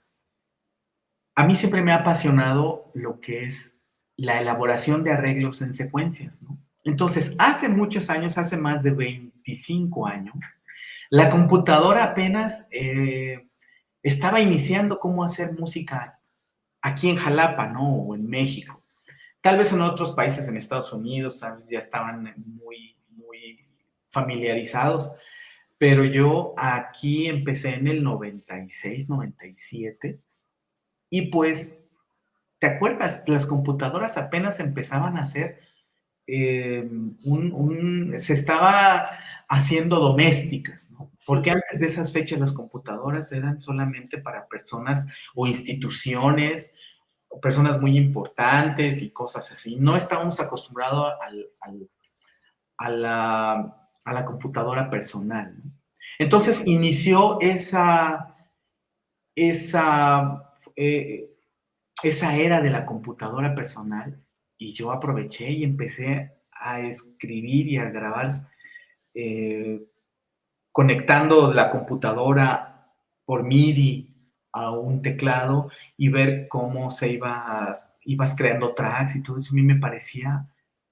B: a mí siempre me ha apasionado lo que es la elaboración de arreglos en secuencias, ¿no? Entonces, hace muchos años, hace más de 25 años, la computadora apenas estaba iniciando cómo hacer música aquí en Jalapa, ¿no? O en México. Tal vez en otros países, en Estados Unidos, ¿sabes? Ya estaban muy, muy familiarizados. pero yo aquí empecé en el 96, 97, y pues, ¿te acuerdas? Las computadoras apenas empezaban a hacer, se estaba haciendo domésticas, ¿no?
A: Sí.
B: Porque antes de esas fechas las computadoras eran solamente para personas o instituciones, o personas muy importantes y cosas así. No estábamos acostumbrados a la computadora personal, ¿no? Entonces inició esa, eh, esa era de la computadora personal, y yo aproveché y empecé a escribir y a grabar, eh, conectando la computadora por MIDI a un teclado y ver cómo ibas creando tracks y todo eso. A mí me parecía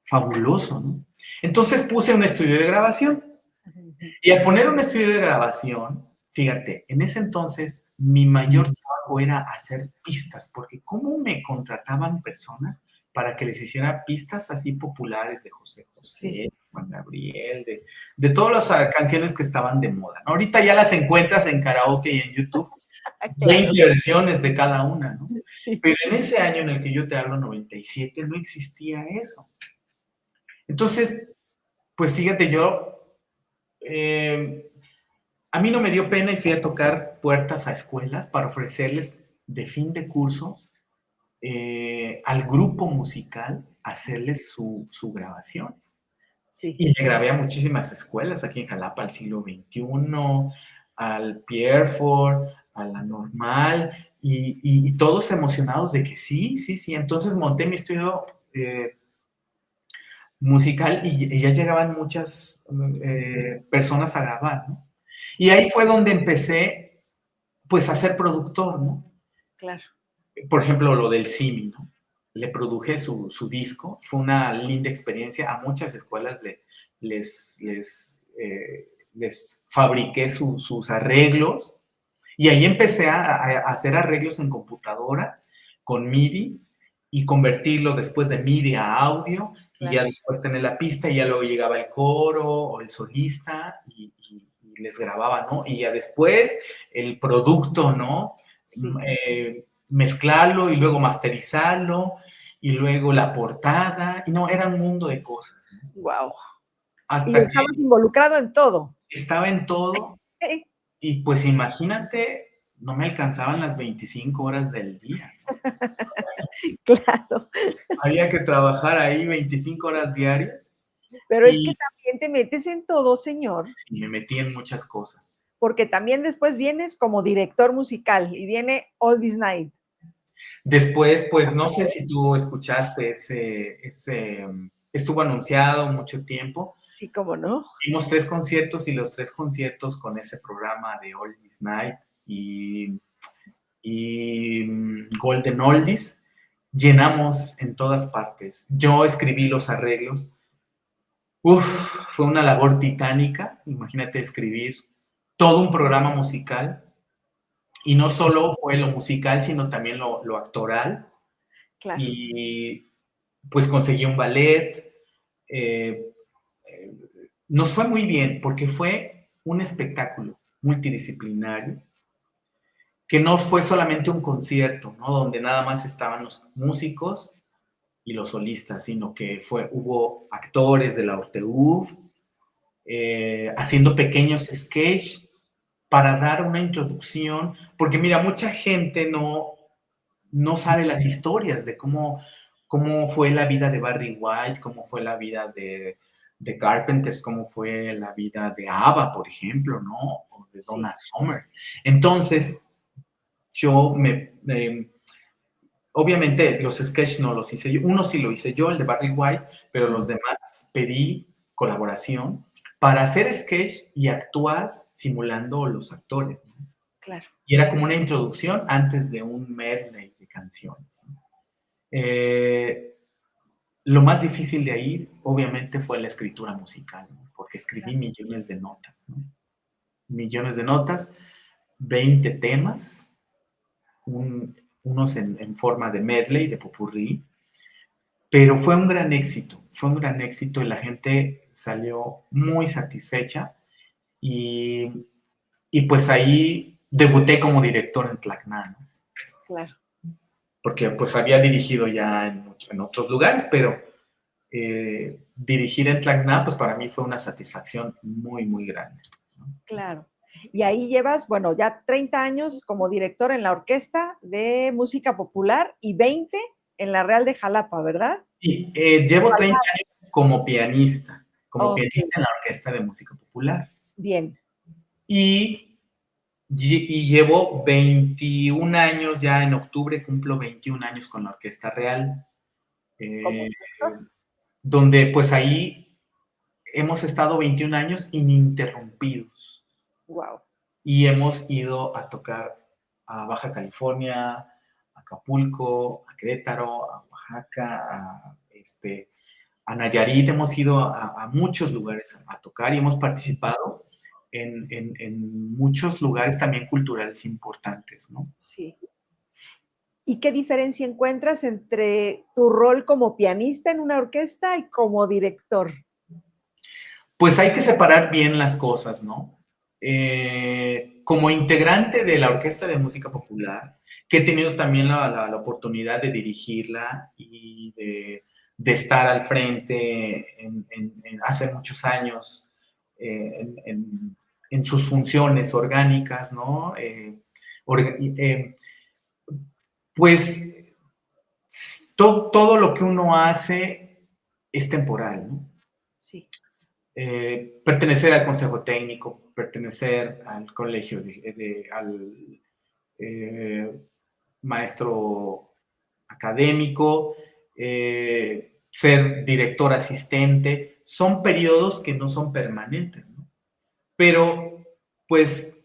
B: fabuloso, ¿no? Entonces puse un estudio de grabación, y al poner un estudio de grabación, fíjate, en ese entonces mi mayor trabajo era hacer pistas, porque ¿cómo me contrataban personas para que les hiciera pistas así populares de José José,
A: Sí.
B: Juan Gabriel, de todas las canciones que estaban de moda, ¿no? Ahorita ya las encuentras en karaoke y en YouTube,
A: Claro.
B: 20 versiones de cada una, ¿no?
A: Sí.
B: Pero en ese año en el que yo te hablo, 97, no existía eso. Entonces, pues fíjate, eh, a mí no me dio pena y fui a tocar puertas a escuelas para ofrecerles de fin de curso, al grupo musical, hacerles su grabación.
A: Sí.
B: Y le grabé a muchísimas escuelas aquí en Jalapa, al Siglo XXI, al Pierford, a la Normal, y todos emocionados de que sí, sí, sí. Entonces monté mi estudio musical, y ya llegaban muchas personas a grabar, ¿no? Y ahí fue donde empecé, pues, a ser productor, ¿no?
A: Claro.
B: Por ejemplo, lo del Simi, ¿no? Le produje su disco, fue una linda experiencia. A muchas escuelas les fabriqué sus arreglos, y ahí empecé a hacer arreglos en computadora con MIDI, y convertirlo después de MIDI a audio, y
A: Claro.
B: ya después tener la pista, y ya luego llegaba el coro o el solista, y les grababa, ¿no? Y ya después el producto, ¿no?
A: Sí.
B: Mezclarlo y luego masterizarlo, y luego la portada, y no, era un mundo de cosas, ¿no?
A: Wow. Y
B: Hasta que
A: estabas involucrado en todo.
B: estaba en todo. Y pues imagínate, no me alcanzaban las 25 horas del día.
A: Claro.
B: Había que trabajar ahí 25 horas diarias,
A: Pero es que
B: y
A: también te metes en todo, señor,
B: sí, me metí en muchas cosas.
A: porque también después vienes como director musical y viene All This Night.
B: Después, pues no sé si tú escuchaste estuvo anunciado mucho tiempo.
A: Sí, cómo no.
B: Hicimos 3 conciertos, y los 3 conciertos con ese programa de All This Night y Golden Oldies, llenamos en todas partes. Yo escribí los arreglos. Uf, fue una labor titánica. Imagínate escribir todo un programa musical, y no solo fue lo musical, sino también lo actoral.
A: Claro.
B: Y pues conseguí un ballet. eh, eh, Nos fue muy bien porque fue un espectáculo multidisciplinario, que no fue solamente un concierto, ¿no? Donde nada más estaban los músicos y los solistas, sino que hubo actores de la Orteuf, haciendo pequeños sketches para dar una introducción, porque mira, mucha gente no sabe las historias de cómo fue la vida de Barry White, cómo fue la vida de Carpenters, cómo fue la vida de ABBA, por ejemplo, ¿no? O de
A: Sí.
B: Donna Summer. Entonces, yo obviamente los sketches no los hice yo, uno sí lo hice yo, el de Barry White, pero los demás pedí colaboración para hacer sketch y actuar simulando los actores, ¿no?
A: Claro.
B: Y era como una introducción antes de un medley de canciones, ¿no? Lo más difícil de ahí, obviamente, fue la escritura musical, ¿no? Porque escribí millones de notas, ¿no? Millones de notas, 20 temas, unos en forma de medley, de popurrí, pero fue un gran éxito, y la gente salió muy satisfecha, y, y pues ahí debuté como director en Tlacna, ¿no?
A: Claro.
B: Porque pues había dirigido ya en otros lugares, pero dirigir en Tlacna, pues para mí fue una satisfacción muy, muy grande, ¿no?
A: Claro. Y ahí llevas, bueno, ya 30 años como director en la Orquesta de Música Popular y 20 en la Real de Jalapa, ¿verdad?
B: Y llevo 30 años como
A: Ok,
B: pianista en la Orquesta de Música Popular.
A: bien.
B: Y, y llevo 21 años, ya en octubre cumplo 21 años con la Orquesta Real,
A: Como
B: eh,
A: director.
B: donde pues ahí hemos estado 21 años ininterrumpidos.
A: Wow.
B: Y hemos ido a tocar a Baja California, a Acapulco, a Querétaro, a Oaxaca, a Nayarit. Hemos ido a muchos lugares a tocar y hemos participado en muchos lugares también culturales importantes, ¿no?
A: Sí. ¿Y qué diferencia encuentras entre tu rol como pianista en una orquesta y como director?
B: Pues hay que separar bien las cosas, ¿no? Como integrante de la Orquesta de Música Popular, que he tenido también la oportunidad de dirigirla y de estar al frente hace muchos años en sus funciones orgánicas, ¿no? Pues todo lo que uno hace es temporal, ¿no?
A: Sí.
B: Pertenecer al consejo técnico, pertenecer al colegio, al maestro académico, ser director asistente, son periodos que no son permanentes, ¿no? Pero pues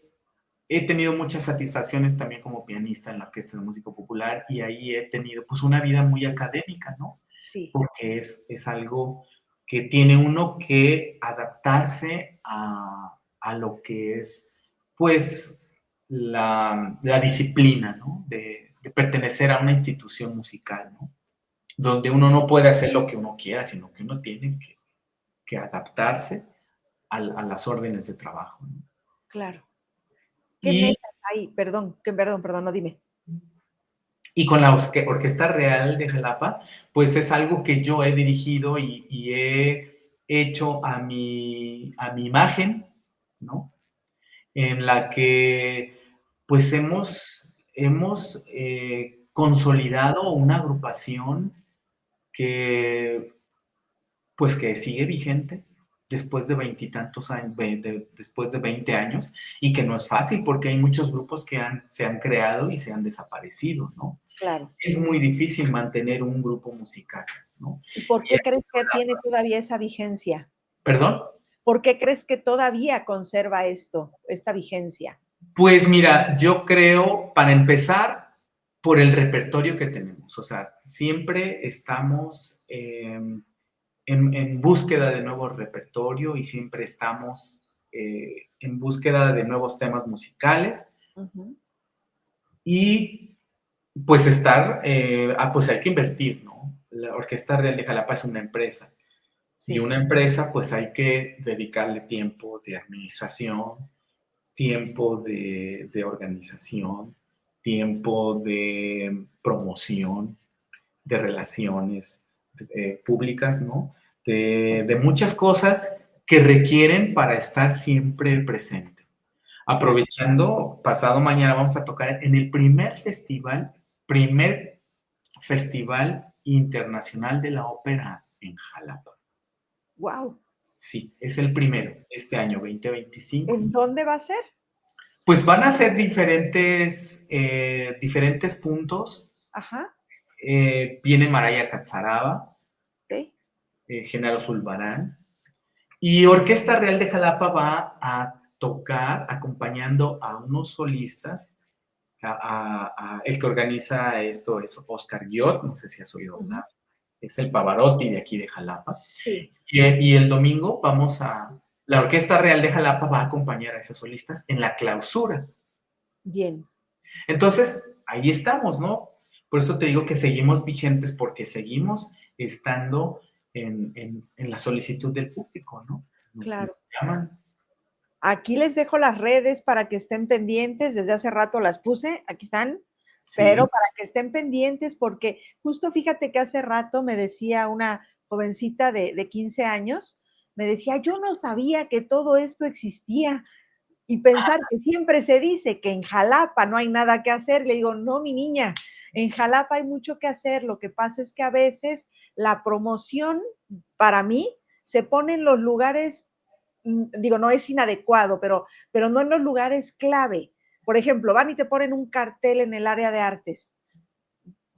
B: he tenido muchas satisfacciones también como pianista en la Orquesta de Música Popular y ahí he tenido pues una vida muy académica, ¿no?
A: Sí.
B: Porque es algo que tiene uno que adaptarse a lo que es, pues, la disciplina, ¿no? De pertenecer a una institución musical, ¿no? Donde uno no puede hacer lo que uno quiera, sino que uno tiene que adaptarse a las órdenes de trabajo, ¿no?
A: Claro. ¿Qué
B: Y
A: metas hay? Perdón, no dime.
B: Y con la Orquesta Real de Jalapa, pues es algo que yo he dirigido y he hecho a mi imagen, ¿no? En la que pues hemos consolidado una agrupación que pues que sigue vigente después de veintitantos años, después de 20 años, y que no es fácil porque hay muchos grupos que se han creado y se han desaparecido, ¿no?
A: Claro.
B: Es muy difícil mantener un grupo musical, ¿no?
A: ¿Y por
B: Y,
A: qué crees que tiene todavía esa vigencia?
B: ¿Perdón?
A: ¿Por qué crees que todavía conserva esta vigencia?
B: Pues mira, yo creo, para empezar, por el repertorio que tenemos. O sea, siempre estamos en búsqueda de nuevo repertorio y siempre estamos en búsqueda de nuevos temas musicales
A: Ujú.
B: y pues pues hay que invertir, ¿no? La Orquesta Real de Jalapa es una empresa. Y
A: Sí,
B: una empresa, pues hay que dedicarle tiempo de administración, tiempo de organización, tiempo de promoción, de relaciones públicas, ¿no? De muchas cosas que requieren para estar siempre presente.
A: claro.
B: Aprovechando, pasado mañana vamos a tocar en el primer festival internacional de la ópera en Jalapa.
A: Wow.
B: Sí, es el primero, este año 2025.
A: ¿En dónde va a ser?
B: Pues van a ser diferentes puntos.
A: Ajá.
B: Viene Maraya Catzaraba,
A: Ok.
B: Genaro Zulbarán, y Orquesta Real de Jalapa va a tocar acompañando a unos solistas. El que organiza esto es Oscar Guiot, no sé si has oído
A: Ujú.
B: hablar, es el Pavarotti de aquí de Jalapa.
A: Sí,
B: Y el domingo la Orquesta Real de Jalapa va a acompañar a esos solistas en la clausura.
A: bien.
B: Entonces, ahí estamos, ¿no? Por eso te digo que seguimos vigentes porque seguimos estando en la solicitud del público, ¿no? Nos
A: Claro.
B: llaman.
A: Aquí les dejo las redes para que estén pendientes. Desde hace rato las puse, aquí están, pero
B: Sí.
A: para que estén pendientes, porque justo fíjate que hace rato me decía una jovencita de 15 años, me decía, yo no sabía que todo esto existía. Y pensar que siempre se dice que en Jalapa no hay nada que hacer, le digo, no, mi niña, en Jalapa hay mucho que hacer, lo que pasa es que a veces la promoción, para mí, se pone en los lugares, digo, no es inadecuado, pero no en los lugares clave. Por ejemplo, van y te ponen un cartel en el área de artes.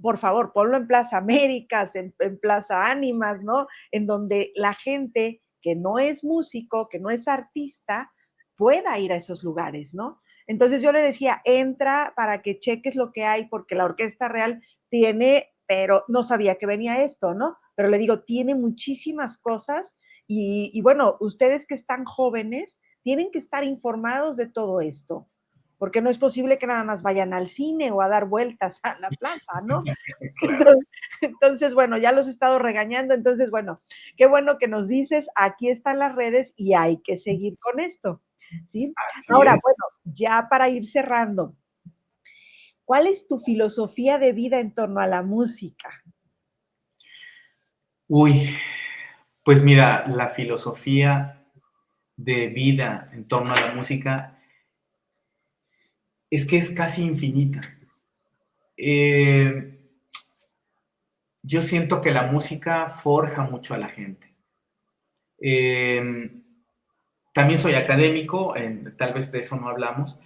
A: Por favor, ponlo en Plaza Américas, en Plaza Ánimas, ¿no? En donde la gente que no es músico, que no es artista, pueda ir a esos lugares, ¿no? Entonces yo le decía, entra para que cheques lo que hay, porque la Orquesta Real tiene, pero no sabía que venía esto, ¿no? Pero le digo, tiene muchísimas cosas y bueno, ustedes que están jóvenes, tienen que estar informados de todo esto, porque no es posible que nada más vayan al cine o a dar vueltas a la plaza, ¿no?
B: Claro.
A: Entonces, bueno, ya los he estado regañando, entonces, bueno, qué bueno que nos dices, aquí están las redes y hay que seguir con esto, ¿sí?
B: Así
A: Ahora,
B: es.
A: bueno, ya para ir cerrando, ¿cuál es tu filosofía de vida en torno a la música?
B: Uy, pues mira, la filosofía de vida en torno a la música es que es casi infinita. Eh, yo siento que la música forja mucho a la gente. Eh, también soy académico, tal vez de eso no hablamos.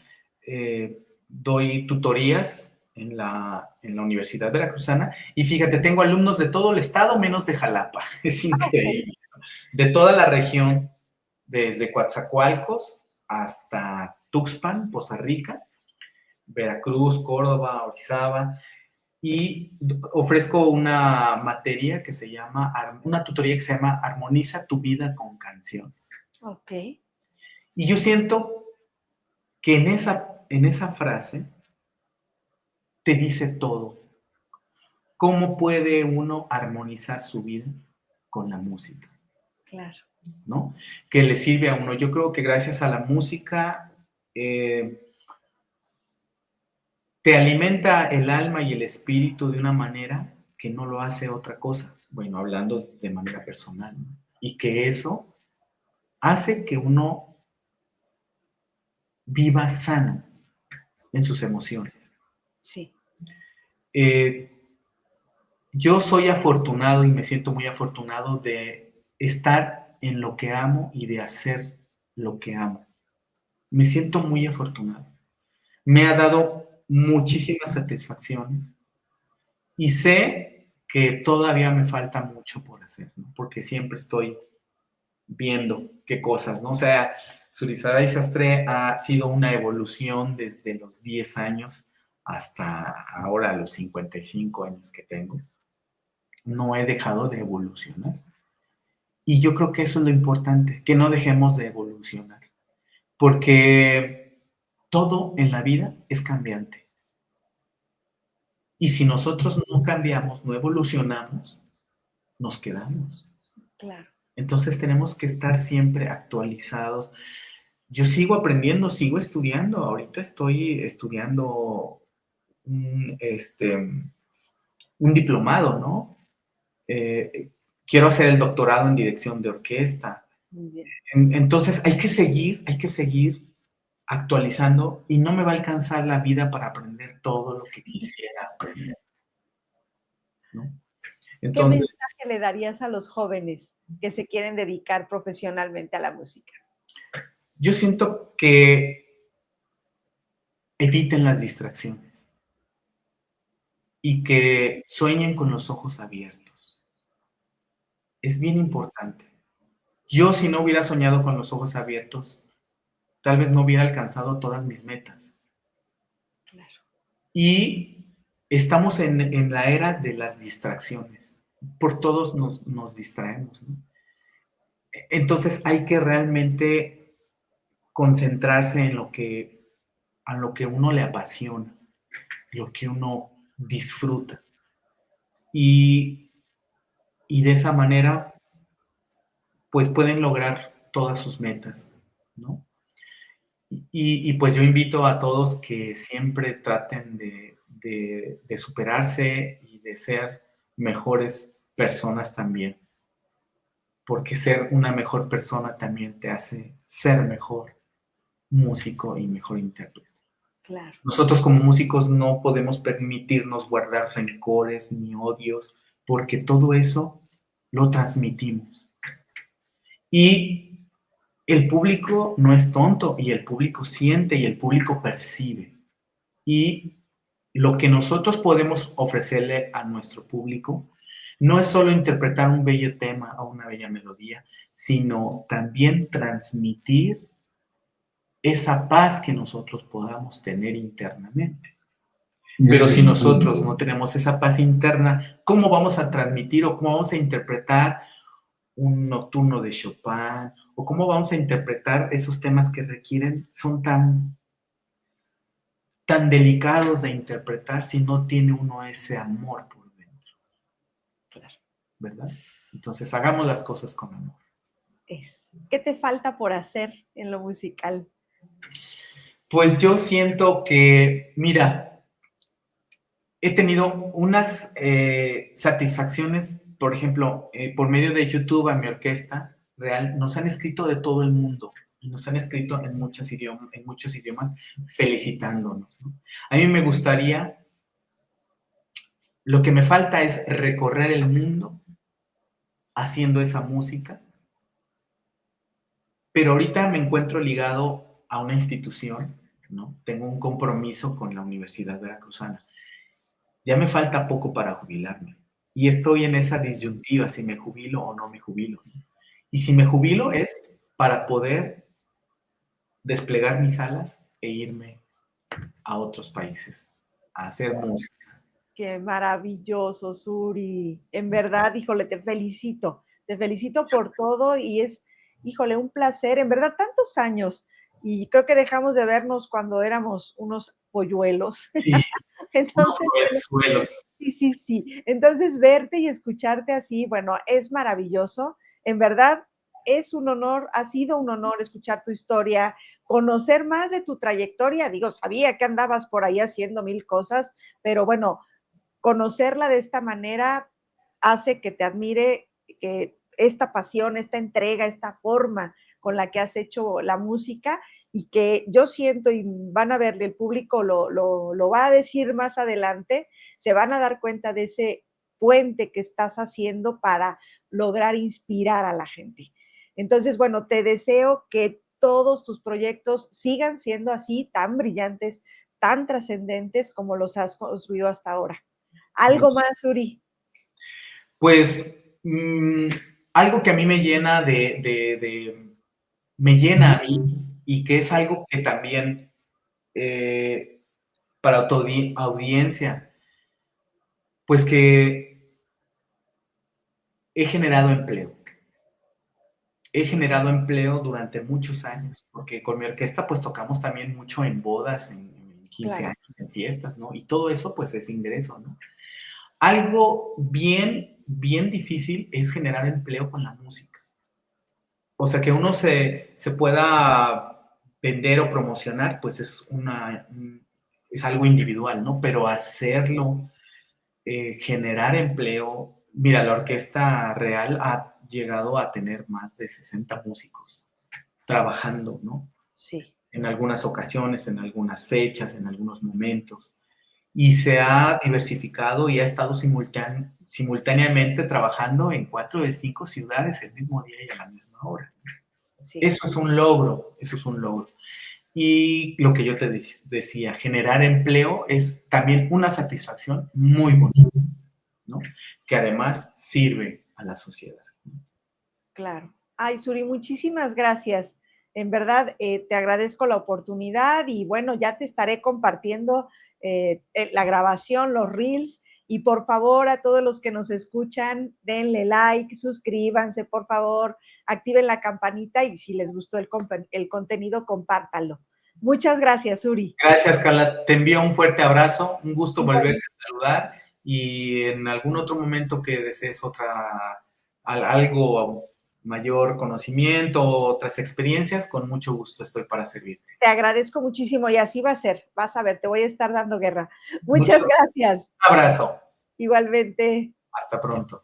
B: Doy tutorías en la Universidad Veracruzana y fíjate, tengo alumnos de todo el estado menos de Jalapa. Es increíble. De toda la región, desde Coatzacoalcos hasta Tuxpan, Poza Rica, Veracruz, Córdoba, Orizaba, y ofrezco una materia que se llama, una tutoría que se llama Armoniza tu vida con canciones.
A: Ok,
B: Y yo siento que en esa frase te dice todo. ¿Cómo puede uno armonizar su vida con la música?
A: claro,
B: ¿No? Que le sirve a uno. Yo creo que gracias a la música te alimenta el alma y el espíritu de una manera que no lo hace otra cosa. Bueno, hablando de manera personal, ¿no? Y que eso hace que uno viva sano en sus emociones.
A: sí,
B: Eh, yo soy afortunado y me siento muy afortunado de estar en lo que amo y de hacer lo que amo. Me siento muy afortunado. Me ha dado muchísimas satisfacciones y sé que todavía me falta mucho por hacer, ¿no? Porque siempre estoy viendo qué cosas, ¿no? O sea, Surizada y Sastre ha sido una evolución desde los 10 años hasta ahora los 55 años que tengo. No he dejado de evolucionar. Y yo creo que eso es lo importante, que no dejemos de evolucionar, porque todo en la vida es cambiante. Y si nosotros no cambiamos, no evolucionamos, nos quedamos.
A: claro.
B: Entonces tenemos que estar siempre actualizados. Yo sigo aprendiendo, sigo estudiando. Ahorita estoy estudiando un diplomado, ¿no? Quiero hacer el doctorado en dirección de orquesta.
A: Muy bien.
B: Entonces hay que seguir actualizando y no me va a alcanzar la vida para aprender todo lo que quisiera aprender, ¿no?
A: ¿Qué
B: Entonces,
A: mensaje le darías a los jóvenes que se quieren dedicar profesionalmente a la música?
B: yo siento que eviten las distracciones y que sueñen con los ojos abiertos. Es bien importante. Yo, si no hubiera soñado con los ojos abiertos, tal vez no hubiera alcanzado todas mis metas.
A: Claro,
B: Y estamos en la era de las distracciones. Por todos nos distraemos, ¿no? Entonces hay que realmente concentrarse en lo que uno le apasiona, lo que uno disfruta. Y, y de esa manera, pues pueden lograr todas sus metas, ¿no? Y pues yo invito a todos que siempre traten de superarse y de ser mejores personas también, porque ser una mejor persona también te hace ser mejor músico y mejor intérprete.
A: Claro.
B: Nosotros como músicos no podemos permitirnos guardar rencores ni odios, porque todo eso lo transmitimos. Y el público no es tonto, y el público siente, y el público percibe. Y lo que nosotros podemos ofrecerle a nuestro público no es solo interpretar un bello tema o una bella melodía, sino también transmitir esa paz que nosotros podamos tener internamente. Pero si nosotros no tenemos esa paz interna, ¿cómo vamos a transmitir o cómo vamos a interpretar un nocturno de Chopin? ¿O cómo vamos a interpretar esos temas que requieren, son tan delicados de interpretar si no tiene uno ese amor por dentro?
A: Claro.
B: ¿Verdad? Entonces, hagamos las cosas con amor.
A: Eso. ¿Qué te falta por hacer en lo musical?
B: Pues yo siento que, mira, he tenido unas satisfacciones, por ejemplo, por medio de YouTube a mi orquesta real, nos han escrito de todo el mundo y nos han escrito en muchos idiomas felicitándonos, ¿no? A mí me gustaría, lo que me falta es recorrer el mundo haciendo esa música, pero ahorita me encuentro ligado a una institución, ¿no? Tengo un compromiso con la Universidad Veracruzana. Ya me falta poco para jubilarme y estoy en esa disyuntiva, si me jubilo o no me jubilo, ¿no? Y si me jubilo es para poder desplegar mis alas e irme a otros países a hacer música.
A: Qué maravilloso, Suri. En verdad, híjole, te felicito. Te felicito por todo y es, híjole, un placer. En verdad, tantos años. Y creo que dejamos de vernos cuando éramos unos polluelos.
B: Sí, unos
A: Entonces, bueno,
B: jovenzuelos.
A: sí, sí, sí. Entonces, verte y escucharte así, bueno, es maravilloso. En verdad, es un honor, ha sido un honor escuchar tu historia, conocer más de tu trayectoria. Digo, sabía que andabas por ahí haciendo mil cosas, pero bueno, conocerla de esta manera hace que te admire, que esta pasión, esta entrega, esta forma con la que has hecho la música y que yo siento y van a ver, el público lo va a decir más adelante, se van a dar cuenta de ese puente que estás haciendo para lograr inspirar a la gente. Entonces, bueno, te deseo que todos tus proyectos sigan siendo así, tan brillantes, tan trascendentes como los has construido hasta ahora. ¿Algo más, Uri?
B: Pues algo que a mí me llena me llena a mí y que es algo que también para tu audiencia, pues que he generado empleo. He generado empleo durante muchos años, porque con mi orquesta pues tocamos también mucho en bodas, en 15
A: Claro.
B: años, en fiestas, ¿no? Y todo eso pues es ingreso, ¿no? Algo bien difícil es generar empleo con la música. O sea, que uno se pueda vender o promocionar, pues es algo individual, ¿no? Pero hacerlo, generar empleo. Mira, la Orquesta Real ha llegado a tener más de 60 músicos trabajando, ¿no?
A: Sí.
B: En algunas ocasiones, en algunas fechas, en algunos momentos. Y se ha diversificado y ha estado simultáneamente trabajando en 4 de 5 ciudades el mismo día y a la misma hora.
A: Sí.
B: Eso es un logro, eso es un logro. Y lo que yo te decía, generar empleo es también una satisfacción muy bonita, ¿no? Que además sirve a la sociedad.
A: Claro. Ay, Suri, muchísimas gracias. En verdad, te agradezco la oportunidad y bueno, ya te estaré compartiendo la grabación, los reels. Y por favor, a todos los que nos escuchan, denle like, suscríbanse, por favor, activen la campanita y si les gustó el contenido, compártanlo. Muchas gracias, Suri.
B: Gracias, Carla. Te envío un fuerte abrazo, un gusto volverte
A: Igual,
B: a saludar y en algún otro momento que desees algo mayor conocimiento, otras experiencias, con mucho gusto estoy para servirte.
A: Te agradezco muchísimo y así va a ser. Vas a ver, te voy a estar dando guerra. Muchas gracias.
B: Un abrazo.
A: Igualmente.
B: Hasta pronto.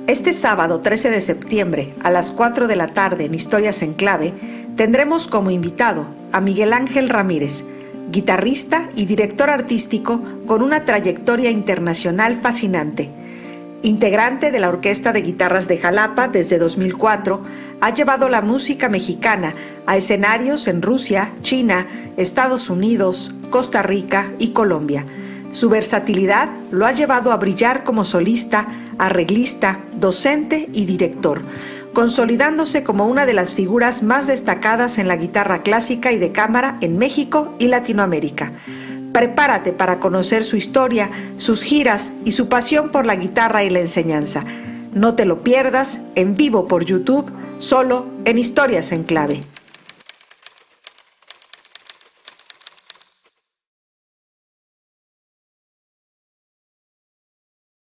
A: Este sábado 13 de septiembre a las 4 de la tarde en Historias en Clave tendremos como invitado a Miguel Ángel Ramírez, guitarrista y director artístico con una trayectoria internacional fascinante. Integrante de la Orquesta de Guitarras de Jalapa desde 2004, ha llevado la música mexicana a escenarios en Rusia, China, Estados Unidos, Costa Rica y Colombia. Su versatilidad lo ha llevado a brillar como solista, arreglista, docente y director, consolidándose como una de las figuras más destacadas en la guitarra clásica y de cámara en México y Latinoamérica. Prepárate para conocer su historia, sus giras y su pasión por la guitarra y la enseñanza. No te lo pierdas en vivo por YouTube, solo en Historias en Clave.